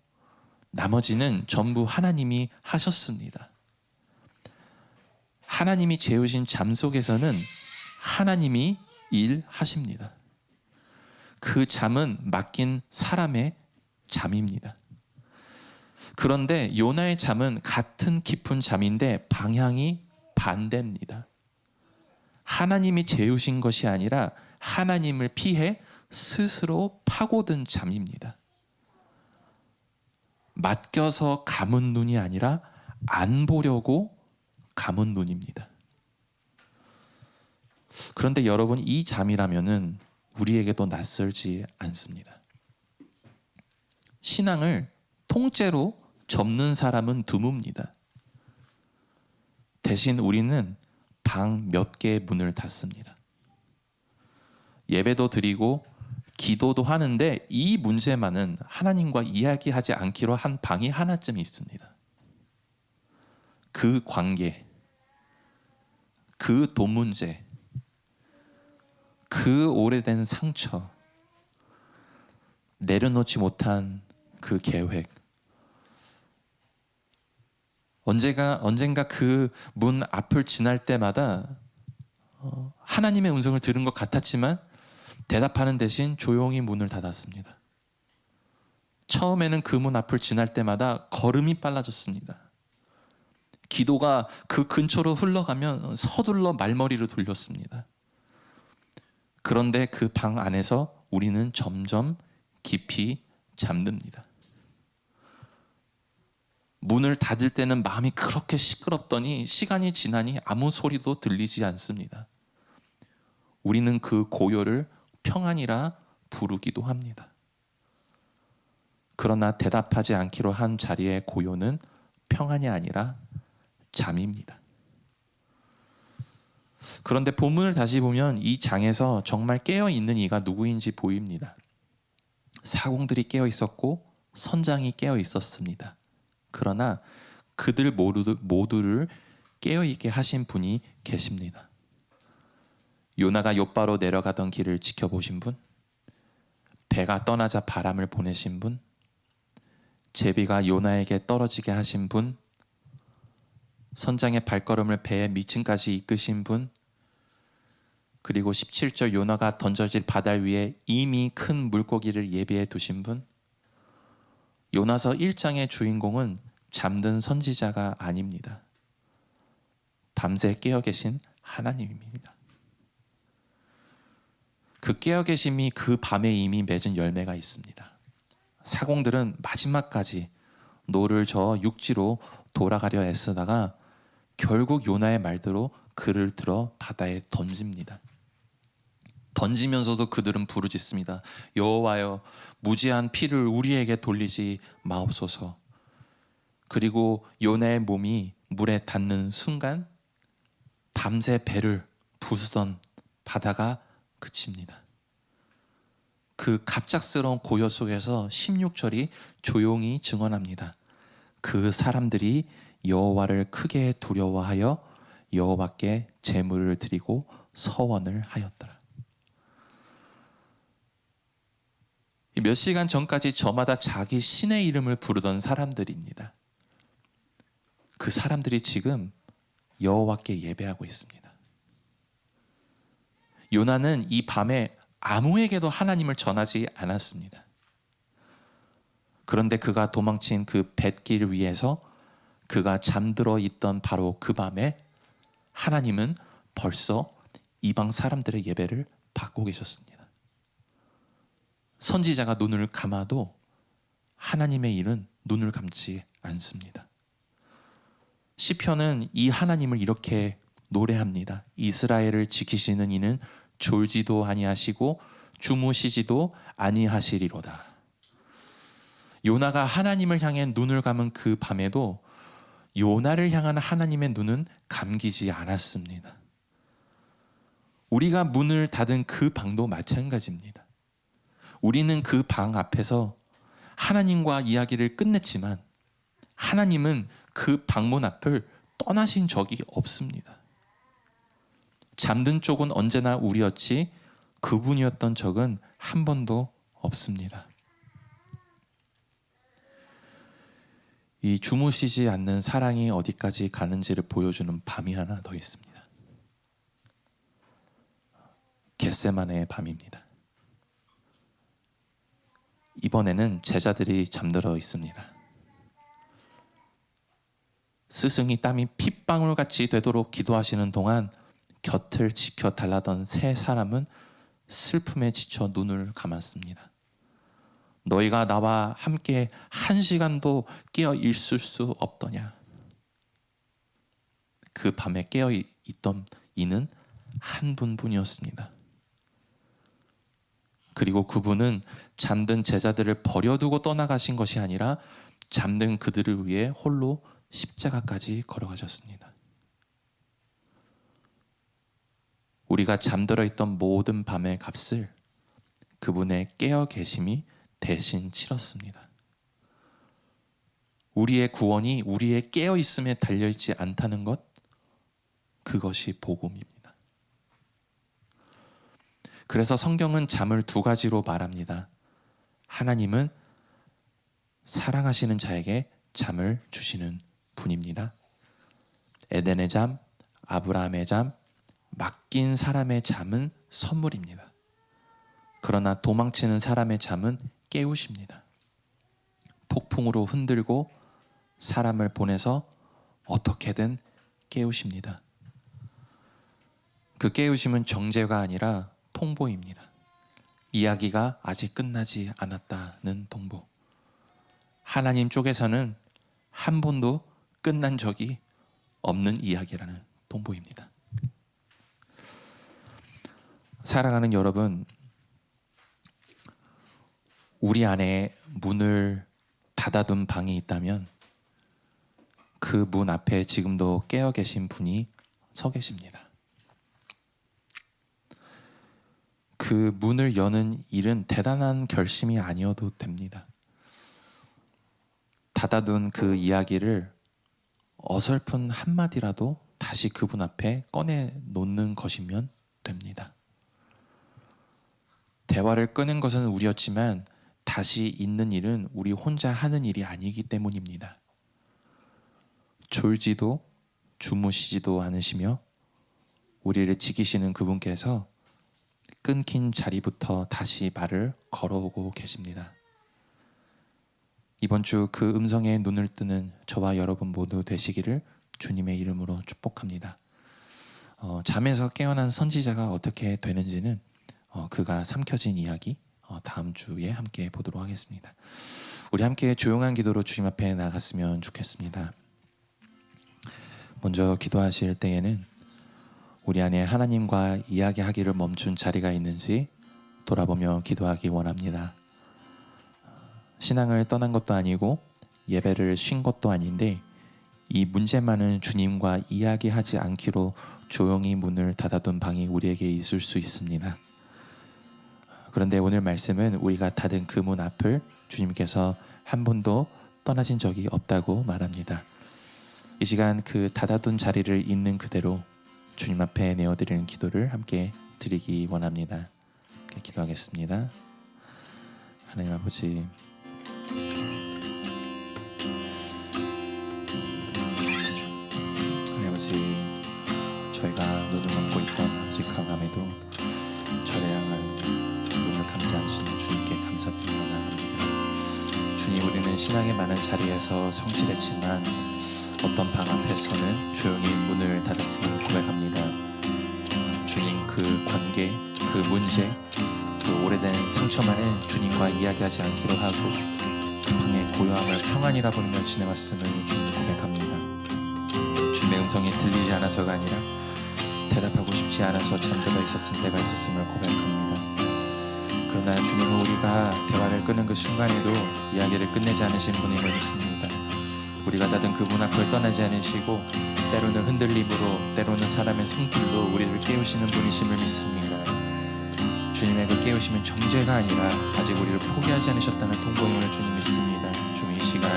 B: 나머지는 전부 하나님이 하셨습니다. 하나님이 재우신 잠 속에서는 하나님이 일하십니다. 그 잠은 맡긴 사람의 잠입니다. 그런데 요나의 잠은 같은 깊은 잠인데 방향이 반대입니다. 하나님이 재우신 것이 아니라 하나님을 피해 스스로 파고든 잠입니다. 맡겨서 감은 눈이 아니라 안 보려고 감은 눈입니다. 그런데 여러분, 이 잠이라면은 우리에게도 낯설지 않습니다. 신앙을 통째로 접는 사람은 드뭅니다. 대신 우리는 방 몇 개의 문을 닫습니다. 예배도 드리고 기도도 하는데 이 문제만은 하나님과 이야기하지 않기로 한 방이 하나쯤 있습니다. 그 관계, 그 돈 문제, 그 오래된 상처, 내려놓지 못한 그 계획, 언젠가 그 문 앞을 지날 때마다 하나님의 음성을 들은 것 같았지만 대답하는 대신 조용히 문을 닫았습니다. 처음에는 그 문 앞을 지날 때마다 걸음이 빨라졌습니다. 기도가 그 근처로 흘러가면 서둘러 말머리를 돌렸습니다. 그런데 그 방 안에서 우리는 점점 깊이 잠듭니다. 문을 닫을 때는 마음이 그렇게 시끄럽더니 시간이 지나니 아무 소리도 들리지 않습니다. 우리는 그 고요를 평안이라 부르기도 합니다. 그러나 대답하지 않기로 한 자리의 고요는 평안이 아니라 잠입니다. 그런데 본문을 다시 보면 이 장에서 정말 깨어있는 이가 누구인지 보입니다. 사공들이 깨어 있었고 선장이 깨어 있었습니다. 그러나 그들 모두를 깨어있게 하신 분이 계십니다. 요나가 욥바로 내려가던 길을 지켜보신 분, 배가 떠나자 바람을 보내신 분, 제비가 요나에게 떨어지게 하신 분, 선장의 발걸음을 배의 밑층까지 이끄신 분, 그리고 17절 요나가 던져질 바다 위에 이미 큰 물고기를 예비해 두신 분, 요나서 1장의 주인공은 잠든 선지자가 아닙니다. 밤새 깨어 계신 하나님입니다. 그 깨어 계심이 그 밤에 이미 맺은 열매가 있습니다. 사공들은 마지막까지 노를 저어 육지로 돌아가려 애쓰다가 결국 요나의 말대로 그를 들어 바다에 던집니다. 던지면서도 그들은 부르짖습니다. 여호와여, 무지한 피를 우리에게 돌리지 마옵소서. 그리고 요나의 몸이 물에 닿는 순간 밤새 배를 부수던 바다가 그칩니다. 그 갑작스러운 고요 속에서 16절이 조용히 증언합니다. 그 사람들이 여호와를 크게 두려워하여 여호와께 제물을 드리고 서원을 하였더라. 몇 시간 전까지 저마다 자기 신의 이름을 부르던 사람들입니다. 그 사람들이 지금 여호와께 예배하고 있습니다. 요나는 이 밤에 아무에게도 하나님을 전하지 않았습니다. 그런데 그가 도망친 그 뱃길 위에서 그가 잠들어 있던 바로 그 밤에 하나님은 벌써 이방 사람들의 예배를 받고 계셨습니다. 선지자가 눈을 감아도 하나님의 일은 눈을 감지 않습니다. 시편은 이 하나님을 이렇게 노래합니다. 이스라엘을 지키시는 이는 졸지도 아니하시고 주무시지도 아니하시리로다. 요나가 하나님을 향해 눈을 감은 그 밤에도 요나를 향한 하나님의 눈은 감기지 않았습니다. 우리가 문을 닫은 그 방도 마찬가지입니다. 우리는 그 방 앞에서 하나님과 이야기를 끝냈지만 하나님은 그 방문 앞을 떠나신 적이 없습니다. 잠든 쪽은 언제나 우리였지 그분이었던 적은 한 번도 없습니다. 이 주무시지 않는 사랑이 어디까지 가는지를 보여주는 밤이 하나 더 있습니다. 겟세마네의 밤입니다. 이번에는 제자들이 잠들어 있습니다. 스승이 땀이 핏방울같이 되도록 기도하시는 동안 곁을 지켜 달라던 세 사람은 슬픔에 지쳐 눈을 감았습니다. 너희가 나와 함께 한 시간도 깨어 있을 수 없더냐. 그 밤에 깨어 있던 이는 한 분뿐이었습니다. 그리고 그분은 잠든 제자들을 버려두고 떠나가신 것이 아니라 잠든 그들을 위해 홀로 십자가까지 걸어가셨습니다. 우리가 잠들어 있던 모든 밤의 값을 그분의 깨어 계심이 대신 치렀습니다. 우리의 구원이 우리의 깨어 있음에 달려 있지 않다는 것, 그것이 복음입니다. 그래서 성경은 잠을 두 가지로 말합니다. 하나님은 사랑하시는 자에게 잠을 주시는 분입니다. 에덴의 잠, 아브라함의 잠, 맡긴 사람의 잠은 선물입니다. 그러나 도망치는 사람의 잠은 깨우십니다. 폭풍으로 흔들고 사람을 보내서 어떻게든 깨우십니다. 그 깨우심은 정죄가 아니라 통보입니다. 이야기가 아직 끝나지 않았다는 통보. 하나님 쪽에서는 한 번도 끝난 적이 없는 이야기라는 통보입니다. 사랑하는 여러분, 우리 안에 문을 닫아둔 방이 있다면 그 문 앞에 지금도 깨어 계신 분이 서 계십니다. 그 문을 여는 일은 대단한 결심이 아니어도 됩니다. 닫아둔 그 이야기를 어설픈 한마디라도 다시 그분 앞에 꺼내 놓는 것이면 됩니다. 대화를 끄는 것은 우리였지만 다시 있는 일은 우리 혼자 하는 일이 아니기 때문입니다. 졸지도 주무시지도 않으시며 우리를 지키시는 그분께서 끊긴 자리부터 다시 말을 걸어오고 계십니다. 이번 주 그 음성에 눈을 뜨는 저와 여러분 모두 되시기를 주님의 이름으로 축복합니다. 잠에서 깨어난 선지자가 어떻게 되는지는 그가 삼켜진 이야기 다음 주에 함께 보도록 하겠습니다. 우리 함께 조용한 기도로 주님 앞에 나갔으면 좋겠습니다. 먼저 기도하실 때에는 우리 안에 하나님과 이야기하기를 멈춘 자리가 있는지 돌아보며 기도하기 원합니다. 신앙을 떠난 것도 아니고 예배를 쉰 것도 아닌데 이 문제만은 주님과 이야기하지 않기로 조용히 문을 닫아둔 방이 우리에게 있을 수 있습니다. 그런데 오늘 말씀은 우리가 닫은 그 문 앞을 주님께서 한 번도 떠나신 적이 없다고 말합니다. 이 시간 그 닫아둔 자리를 있는 그대로 주님 앞에 내어드리는 기도를 함께 드리기 원합니다. 함께 기도하겠습니다. 하나님 아버지, 하나님 아버지, 저희가 눈을 감고 있던 아버지 강함에도 저를 향한 눈을 감지 않으시는 주님께 감사드리며 나아갑니다. 주님, 우리는 신앙의 많은 자리에서 성실했지만 어떤 방 앞에서는 조용히 문을 닫았음을 고백합니다. 주님, 그 관계, 그 문제, 그 오래된 상처만은 주님과 이야기하지 않기로 하고 그 방의 고요함을 평안이라 부르며 지내왔음을 주님 고백합니다. 주님의 음성이 들리지 않아서가 아니라 대답하고 싶지 않아서 잠들어 있었을 때가 있었음을 고백합니다. 그러나 주님은 우리가 대화를 끄는 그 순간에도 이야기를 끝내지 않으신 분임을 믿습니다. 우리가 닫은 그 문 앞을 떠나지 않으시고 때로는 흔들림으로, 때로는 사람의 손길로 우리를 깨우시는 분이심을 믿습니다. 주님의 그 깨우심은 정죄가 아니라 아직 우리를 포기하지 않으셨다는 통보임을 주님 믿습니다. 주님, 이 시간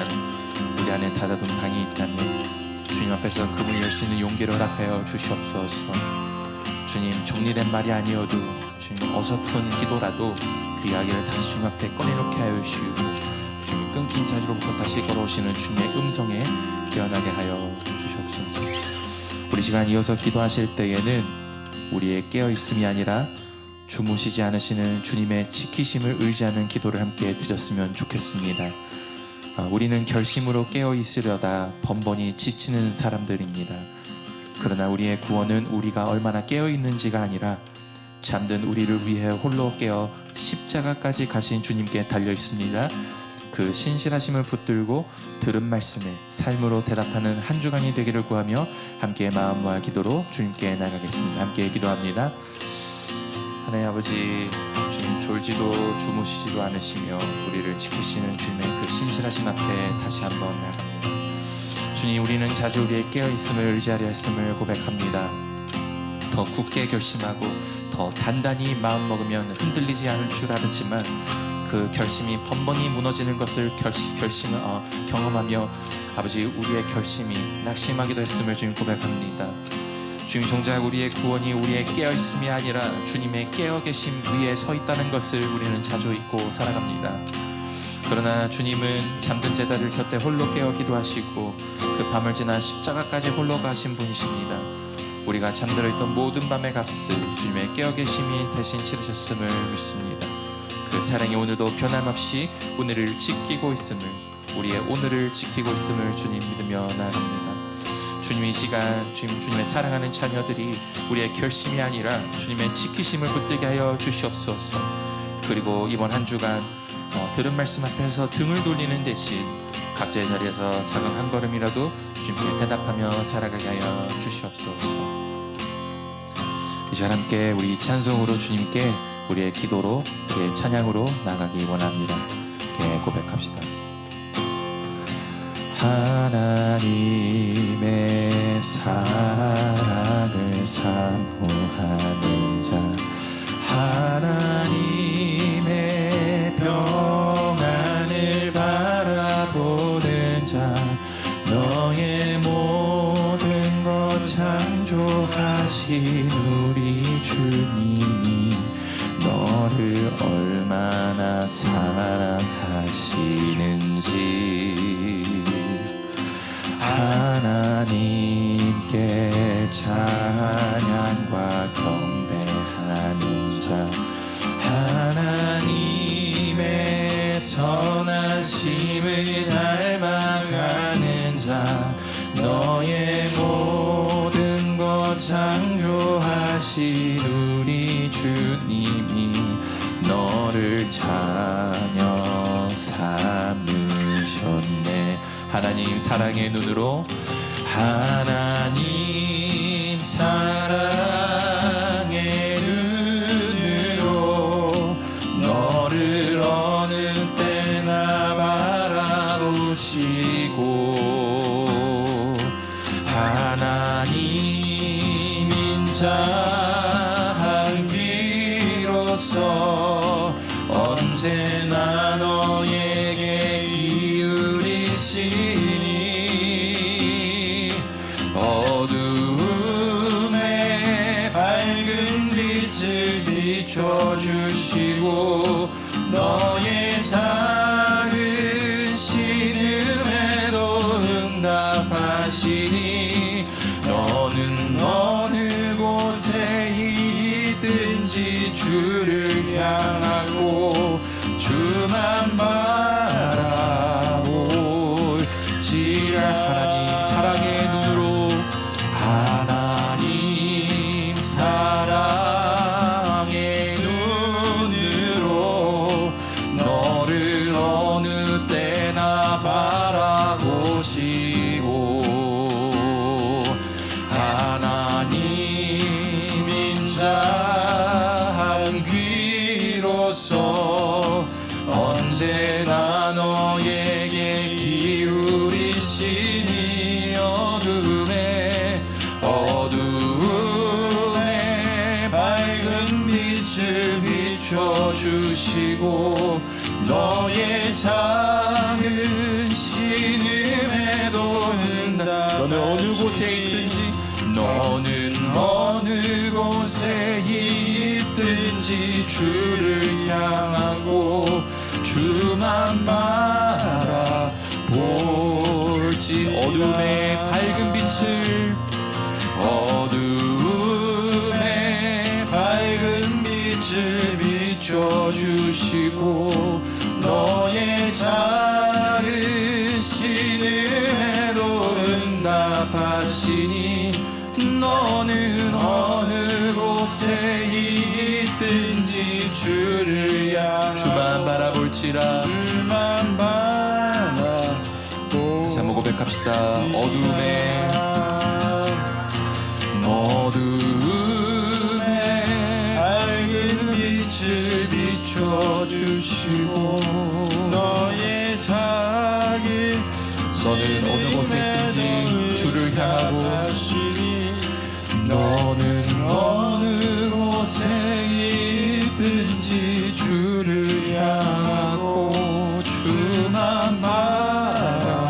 B: 우리 안에 닫아둔 방이 있다면 주님 앞에서 그 문을 열 수 있는 용기를 허락하여 주시옵소서. 주님, 정리된 말이 아니어도 주님 어설픈 기도라도 그 이야기를 다시 주님 앞에 꺼내놓게 하여 주시고 주님 끊긴 자리로부터 다시 걸어오시는 주님의 음성에 깨어나게 하여 주시옵소서. 우리 시간 이어서 기도하실 때에는 우리의 깨어있음이 아니라 주무시지 않으시는 주님의 지키심을 의지하는 기도를 함께 드렸으면 좋겠습니다. 우리는 결심으로 깨어있으려다 번번이 지치는 사람들입니다. 그러나 우리의 구원은 우리가 얼마나 깨어있는지가 아니라 잠든 우리를 위해 홀로 깨어 십자가까지 가신 주님께 달려있습니다. 그 신실하심을 붙들고 들은 말씀에 삶으로 대답하는 한 주간이 되기를 구하며 함께 마음과 기도로 주님께 나가겠습니다. 함께 기도합니다. 하나님 아버지, 주님 졸지도 주무시지도 않으시며 우리를 지키시는 주님의 그 신실하신 앞에 다시 한번 나갑니다. 주님, 우리는 자주 우리의 깨어있음을 의지하려 했음을 고백합니다. 더 굳게 결심하고 더 단단히 마음먹으면 흔들리지 않을 줄 알았지만 그 결심이 번번이 무너지는 것을 경험하며 아버지, 우리의 결심이 낙심하기도 했음을 주님 고백합니다. 주님, 정작 우리의 구원이 우리의 깨어있음이 아니라 주님의 깨어 계심 위에 서 있다는 것을 우리는 자주 잊고 살아갑니다. 그러나 주님은 잠든 제자들 곁에 홀로 깨어 기도하시고 그 밤을 지나 십자가까지 홀로 가신 분이십니다. 우리가 잠들어 있던 모든 밤의 값을 주님의 깨어 계심이 대신 치르셨음을 믿습니다. 그 사랑이 오늘도 변함없이 오늘을 지키고 있음을, 우리의 오늘을 지키고 있음을 주님 믿으며 나아갑니다. 주님, 이 시간 주님의 사랑하는 자녀들이 우리의 결심이 아니라 주님의 지키심을 붙들게 하여 주시옵소서. 그리고 이번 한 주간 들은 말씀 앞에서 등을 돌리는 대신 각자의 자리에서 작은 한 걸음이라도 주님께 대답하며 살아가게 하여 주시옵소서. 이 시간 함께 우리 찬송으로 주님께 우리의 기도로, 우리의 찬양으로 나가기 원합니다. 함께 고백합시다. 하나님의 사랑을 사모하는 자, 하나님의 평안을 바라보는 자, 너의 모든 것 창조하신 우리 주님이 너를 얼마나 사랑하시는지 하나님께 찬양과 경배하는 자, 하나님의 선하심을 닮아가는 자, 너의 모든 것 창조하신 하신 우리 주님이 너를 자녀 삼으셨네. 하나님 사랑의 눈으로, 하나님 사랑의 눈으로 너를 어느 때나 바라보시고, 하나님 인자한 귀로서 언제나 너에게 기울이시니 어두움에 밝은 빛을 비춰주시고 너의 작은 신음에도 응답하시니 너는 어느 곳에 있든지 주를 향하고 주만 바라볼지라. 하나님 사랑의 눈으로, 하나님 사랑의 눈으로 너를 어느 때나 바라보시고, 하나님 인자한 귀로서 언제나 너에게 기울이시니 어두움에 밝은 빛을 비춰주시고 너의 작은 신음에도 응답. 너는 어느 곳에 있든지, 너는 어느 곳에 있든지 주를 향하고 주만 바라볼지. 어둠의 밝은 빛을, 어둠의 밝은 빛을 비춰주시고 너의 작은 신음에도 응답하시니 너는 어느 곳에 있든지 주를 향하고 주만 바라볼지라. 주만 바라보. 다시 한번 고백합시다. 어둠에 밝은 빛을 비춰주시고 너의 작은 너는 어느 곳에 있든지 주를 향하고 너는 어느 곳에 있든지 주를 향하고 주만 바라볼지라.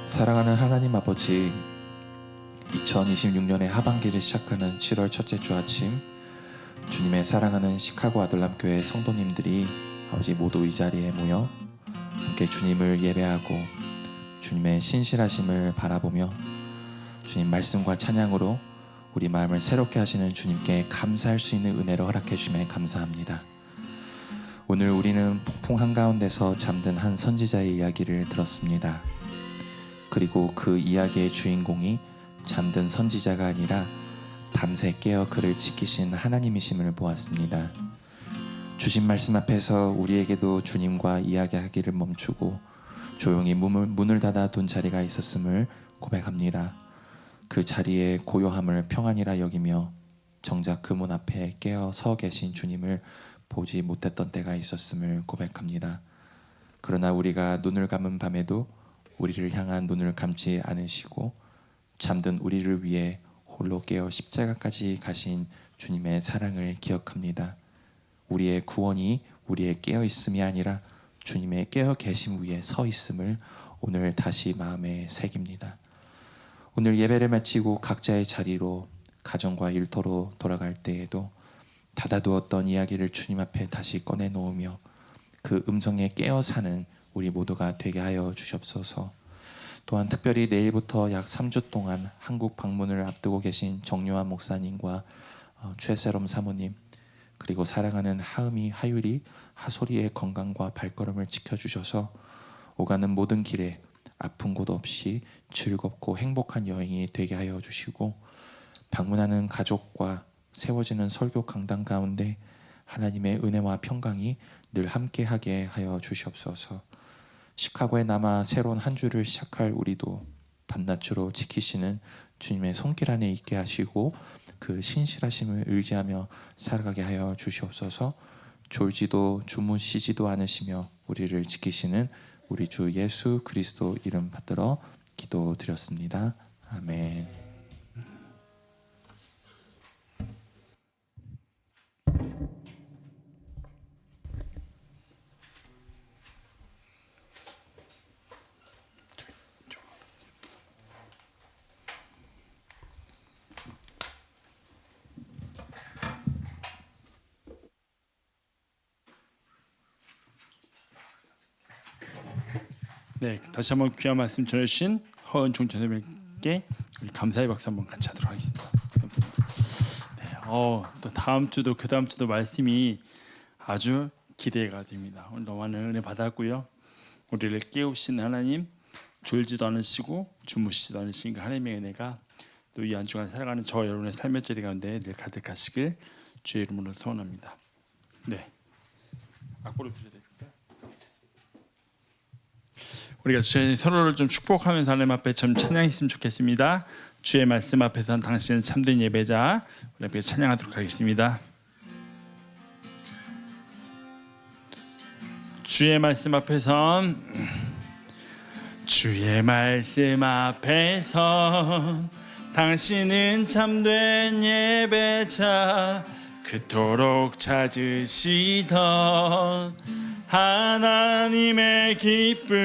B: 사랑하는 하나님 아버지, 2026년의 하반기를 시작하는 7월 첫째 주 아침, 주님의 사랑하는 시카고 아들람교회 성도님들이 아버지 모두 이 자리에 모여 함께 주님을 예배하고 주님의 신실하심을 바라보며 주님 말씀과 찬양으로 우리 마음을 새롭게 하시는 주님께 감사할 수 있는 은혜로 허락해 주심에 감사합니다. 오늘 우리는 폭풍 한가운데서 잠든 한 선지자의 이야기를 들었습니다. 그리고 그 이야기의 주인공이 잠든 선지자가 아니라 밤새 깨어 그를 지키신 하나님이심을 보았습니다. 주신 말씀 앞에서 우리에게도 주님과 이야기하기를 멈추고 조용히 문을 닫아 둔 자리가 있었음을 고백합니다. 그 자리에 고요함을 평안이라 여기며 정작 그 문 앞에 깨어 서 계신 주님을 보지 못했던 때가 있었음을 고백합니다. 그러나 우리가 눈을 감은 밤에도 우리를 향한 눈을 감지 않으시고 잠든 우리를 위해 홀로 깨어 십자가까지 가신 주님의 사랑을 기억합니다. 우리의 구원이 우리의 깨어 있음이 아니라 주님의 깨어 계심 위에 서 있음을 오늘 다시 마음에 새깁니다. 오늘 예배를 마치고 각자의 자리로 가정과 일터로 돌아갈 때에도 닫아두었던 이야기를 주님 앞에 다시 꺼내놓으며 그 음성에 깨어 사는 우리 모두가 되게 하여 주시옵소서. 또한 특별히 내일부터 약 3주 동안 한국 방문을 앞두고 계신 정요한 목사님과 최세롬 사모님, 그리고 사랑하는 하음이, 하율이, 하솔이의 건강과 발걸음을 지켜주셔서 오가는 모든 길에 아픈 곳 없이 즐겁고 행복한 여행이 되게 하여 주시고, 방문하는 가족과 세워지는 설교 강단 가운데 하나님의 은혜와 평강이 늘 함께하게 하여 주시옵소서. 시카고에 남아 새로운 한 주를 시작할 우리도 밤낮으로 지키시는 주님의 손길 안에 있게 하시고 그 신실하심을 의지하며 살아가게 하여 주시옵소서. 졸지도 주무시지도 않으시며 우리를 지키시는 우리 주 예수 그리스도 이름 받들어 기도드렸습니다. 아멘.
A: 네, 다시 한번 귀한 말씀 전해주신 허은총 전회님께 감사의 박수 한번 같이 하도록 하겠습니다. 감사합니다. 네, 또 다음 주도 그 다음 주도 말씀이 아주 기대가 됩니다. 오늘 너무 많은 은혜 받았고요. 우리를 깨우시는 하나님, 졸지도 않으시고 주무시지도 않으신 그 하나님의 은혜가 또 이 한 주간 살아가는 저 여러분의 삶의 자리 가운데 늘 가득하시길 주의 이름으로 소원합니다. 네, 악보를 드려야 될까요? 우리가 서로를 좀 축복하면서 하나님 앞에 좀 찬양했으면 좋겠습니다. 주의 말씀 앞에서 당신은 참된 예배자, 우리 앞에 찬양하도록 하겠습니다. 주의 말씀 앞에선 주의 말씀 앞에선 당신은 참된 예배자, 그토록 찾으시던 하나님의 기쁨,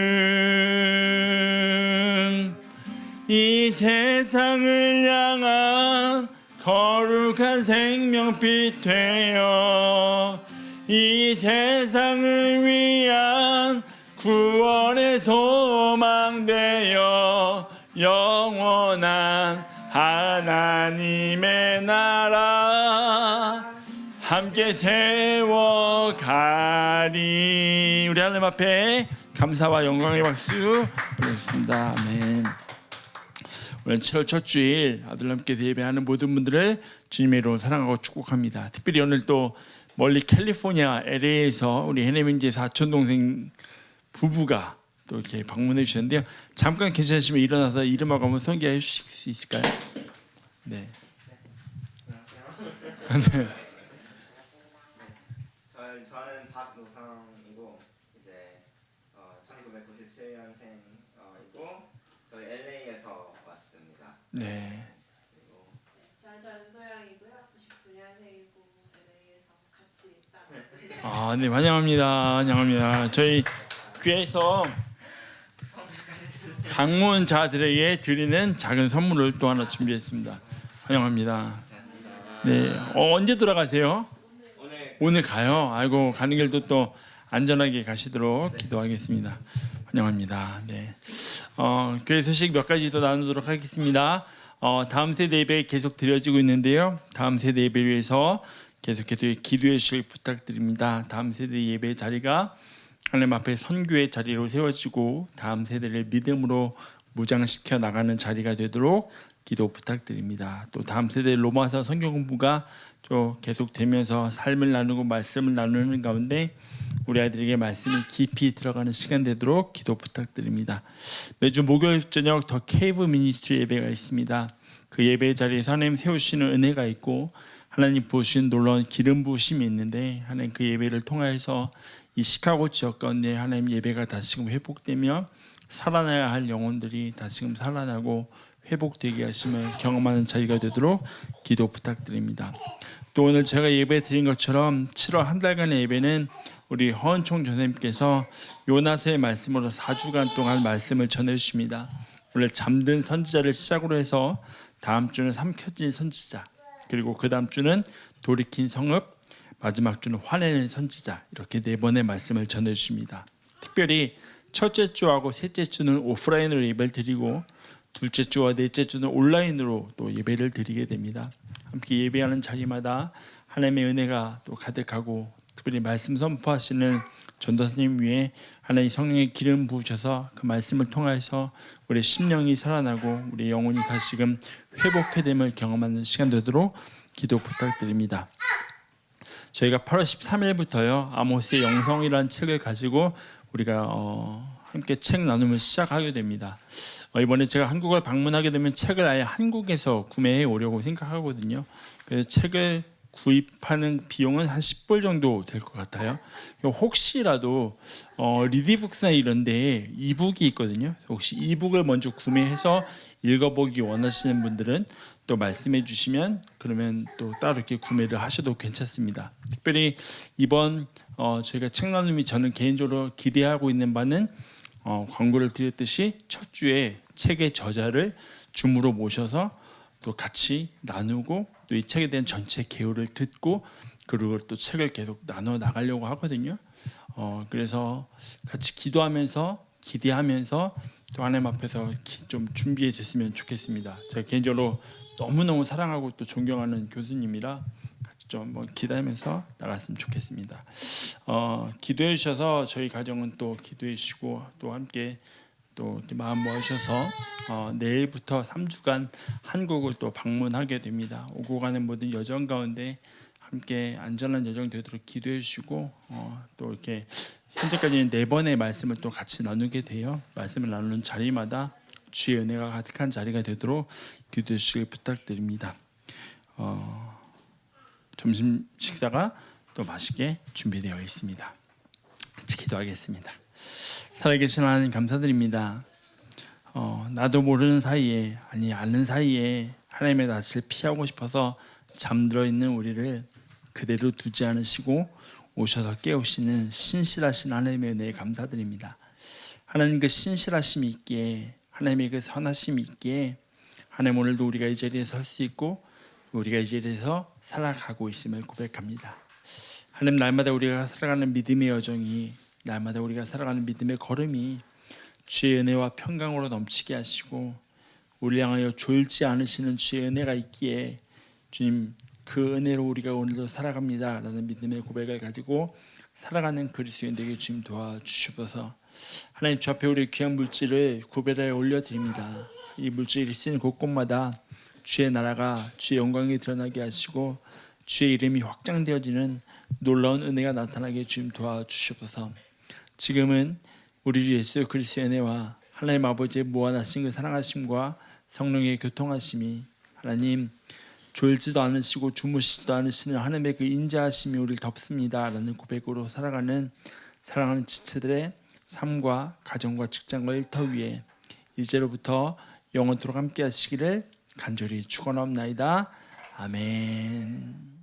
A: 이 세상을 향한 거룩한 생명빛 되어 이 세상을 위한 구원의 소망 되어 영원한 하나님의 나라 함께 세워가리. 우리 하나님 앞에 감사와 영광의 박수 올리겠습니다. 아멘. 오늘 7월 첫 주일 아들님께서 예배하는 모든 분들을 주님의 이름으로 사랑하고 축복합니다. 특별히 오늘 또 멀리 캘리포니아 LA에서 우리 해내민지 사촌 동생 부부가 또 이렇게 방문해 주셨는데요. 잠깐 괜찮으시면 일어나서 이름하고 한번 소개해 주실 수 있을까요? 네. 네.
C: 저는 박노성이고 이제 1997년생이고 저희 LA에서 왔습니다.
A: 네.
C: 그리고
D: 저는 전소영이고요. 99년생이고 LA에서 같이 따로.
A: 네, 환영합니다. 환영합니다. 저희 교회에서 방문자들에게 드리는 작은 선물을 또 하나 준비했습니다. 환영합니다. 네. 언제 돌아가세요? 오늘 가요. 아이고, 가는 길도 또 안전하게 가시도록 기도하겠습니다. 환영합니다. 네. 교회 소식 몇 가지 더 나누도록 하겠습니다. 다음 세대 예배 계속 드려지고 있는데요. 다음 세대 예배를 위해서 계속해서 기도해 주실 부탁드립니다. 다음 세대 예배 자리가 하나님 앞에 선교의 자리로 세워지고 다음 세대를 믿음으로 무장시켜 나가는 자리가 되도록 기도 부탁드립니다. 또 다음 세대 로마서 성경 공부가 또 계속되면서 삶을 나누고 말씀을 나누는 가운데 우리 아이들에게 말씀이 깊이 들어가는 시간 되도록 기도 부탁드립니다. 매주 목요일 저녁 더 케이브 미니스트리 예배가 있습니다. 그 예배 자리에서 하나님 세우시는 은혜가 있고 하나님 부으신 놀라운 기름 부으심이 있는데 하나님 그 예배를 통해서 이 시카고 지역 가운데 하나님 예배가 다시금 회복되며 살아나야 할 영혼들이 다시금 살아나고 회복되게 하심을 경험하는 자리가 되도록 기도 부탁드립니다. 또 오늘 제가 예배 드린 것처럼 7월 한 달간의 예배는 우리 허은총 전사님께서 요나서의 말씀으로 4주간 동안 말씀을 전해주십니다. 원래 잠든 선지자를 시작으로 해서 다음 주는 삼켜진 선지자, 그리고 그 다음 주는 돌이킨 성읍, 마지막 주는 화내는 선지자, 이렇게 4번의 말씀을 전해주십니다. 특별히 첫째 주하고 셋째 주는 오프라인으로 예배를 드리고 둘째 주와 넷째 주는 온라인으로 또 예배를 드리게 됩니다. 함께 예배하는 자리마다 하나님의 은혜가 또 가득하고 특별히 말씀 선포하시는 전도사님 위에 하나님 성령의 기름 부으셔서 그 말씀을 통해서 우리 심령이 살아나고 우리 영혼이 다시금 회복의 됨을 경험하는 시간 되도록 기도 부탁드립니다. 저희가 8월 13일부터요 아모스의 영성이라는 책을 가지고 우리가 함께 책 나눔을 시작하게 됩니다. 이번에 제가 한국을 방문하게 되면 책을 아예 한국에서 구매해 오려고 생각하거든요. 그래서 책을 구입하는 비용은 한 10불 정도 될 것 같아요. 혹시라도 리디북스나 이런 데에 이북이 있거든요. 혹시 이북을 먼저 구매해서 읽어보기 원하시는 분들은 또 말씀해 주시면 그러면 또 따로 이렇게 구매를 하셔도 괜찮습니다. 특별히 이번 저희가 책 나눔이 저는 개인적으로 기대하고 있는 바는 광고를 드렸듯이 첫 주에 책의 저자를 줌으로 모셔서 또 같이 나누고 또 이 책에 대한 전체 개요를 듣고 그리고 또 책을 계속 나눠 나가려고 하거든요. 그래서 같이 기도하면서 기대하면서 또 하나님 앞에서 좀 준비해 줬으면 좋겠습니다. 제가 개인적으로 너무너무 사랑하고 또 존경하는 교수님이라 같이 좀 한번 기도하면서 나갔으면 좋겠습니다. 기도해 주셔서 저희 가정은 또 기도해 주시고 또 함께 또 이렇게 마음 모으셔서 내일부터 3주간 한국을 또 방문하게 됩니다. 오고 가는 모든 여정 가운데 함께 안전한 여정 되도록 기도해 주시고 또 이렇게 현재까지는 4번의 말씀을 또 같이 나누게 돼요. 말씀을 나누는 자리마다 주의 은혜가 가득한 자리가 되도록 기도해 주시길 부탁드립니다. 점심 식사가 또 맛있게 준비되어 있습니다. 같이 기도하겠습니다. 살아계신 하나님 감사드립니다. 나도 모르는 사이에 아니 아는 사이에 하나님의 낯을 피하고 싶어서 잠들어 있는 우리를 그대로 두지 않으시고 오셔서 깨우시는 신실하신 하나님의 은혜에 감사드립니다. 하나님 그 신실하심이 있기에 하나님의 그 선하심이 있기에 하나님 오늘도 우리가 이 자리에 설 수 있고 우리가 이 자리에서 살아가고 있음을 고백합니다. 하나님 날마다 우리가 살아가는 믿음의 여정이 날마다 우리가 살아가는 믿음의 걸음이 주의 은혜와 평강으로 넘치게 하시고 우리를 향하여 졸지 않으시는 주의 은혜가 있기에 주님 그 은혜로 우리가 오늘도 살아갑니다 라는 믿음의 고백을 가지고 살아가는 그리스도인 되게 주님 도와주시옵소서. 하나님 주 앞에 우리의 귀한 물질을 구별하여 올려드립니다. 이 물질이 쓰는 곳곳마다 주의 나라가 주의 영광이 드러나게 하시고 주의 이름이 확장되어지는 놀라운 은혜가 나타나게 주님 도와주시옵소서. 지금은 우리 주 예수 그리스도의 은혜와 하나님 아버지의 무한하신 그 사랑하심과 성령의 교통하심이 하나님 졸지도 않으시고 주무시지도 않으시는 하나님의 그 인자하심이 우리를 덮습니다 라는 고백으로 살아가는 사랑하는 지체들의 삶과 가정과 직장과 일터 위에 이제로부터 영원토록 함께 하시기를 간절히 축원하옵나이다. 아멘.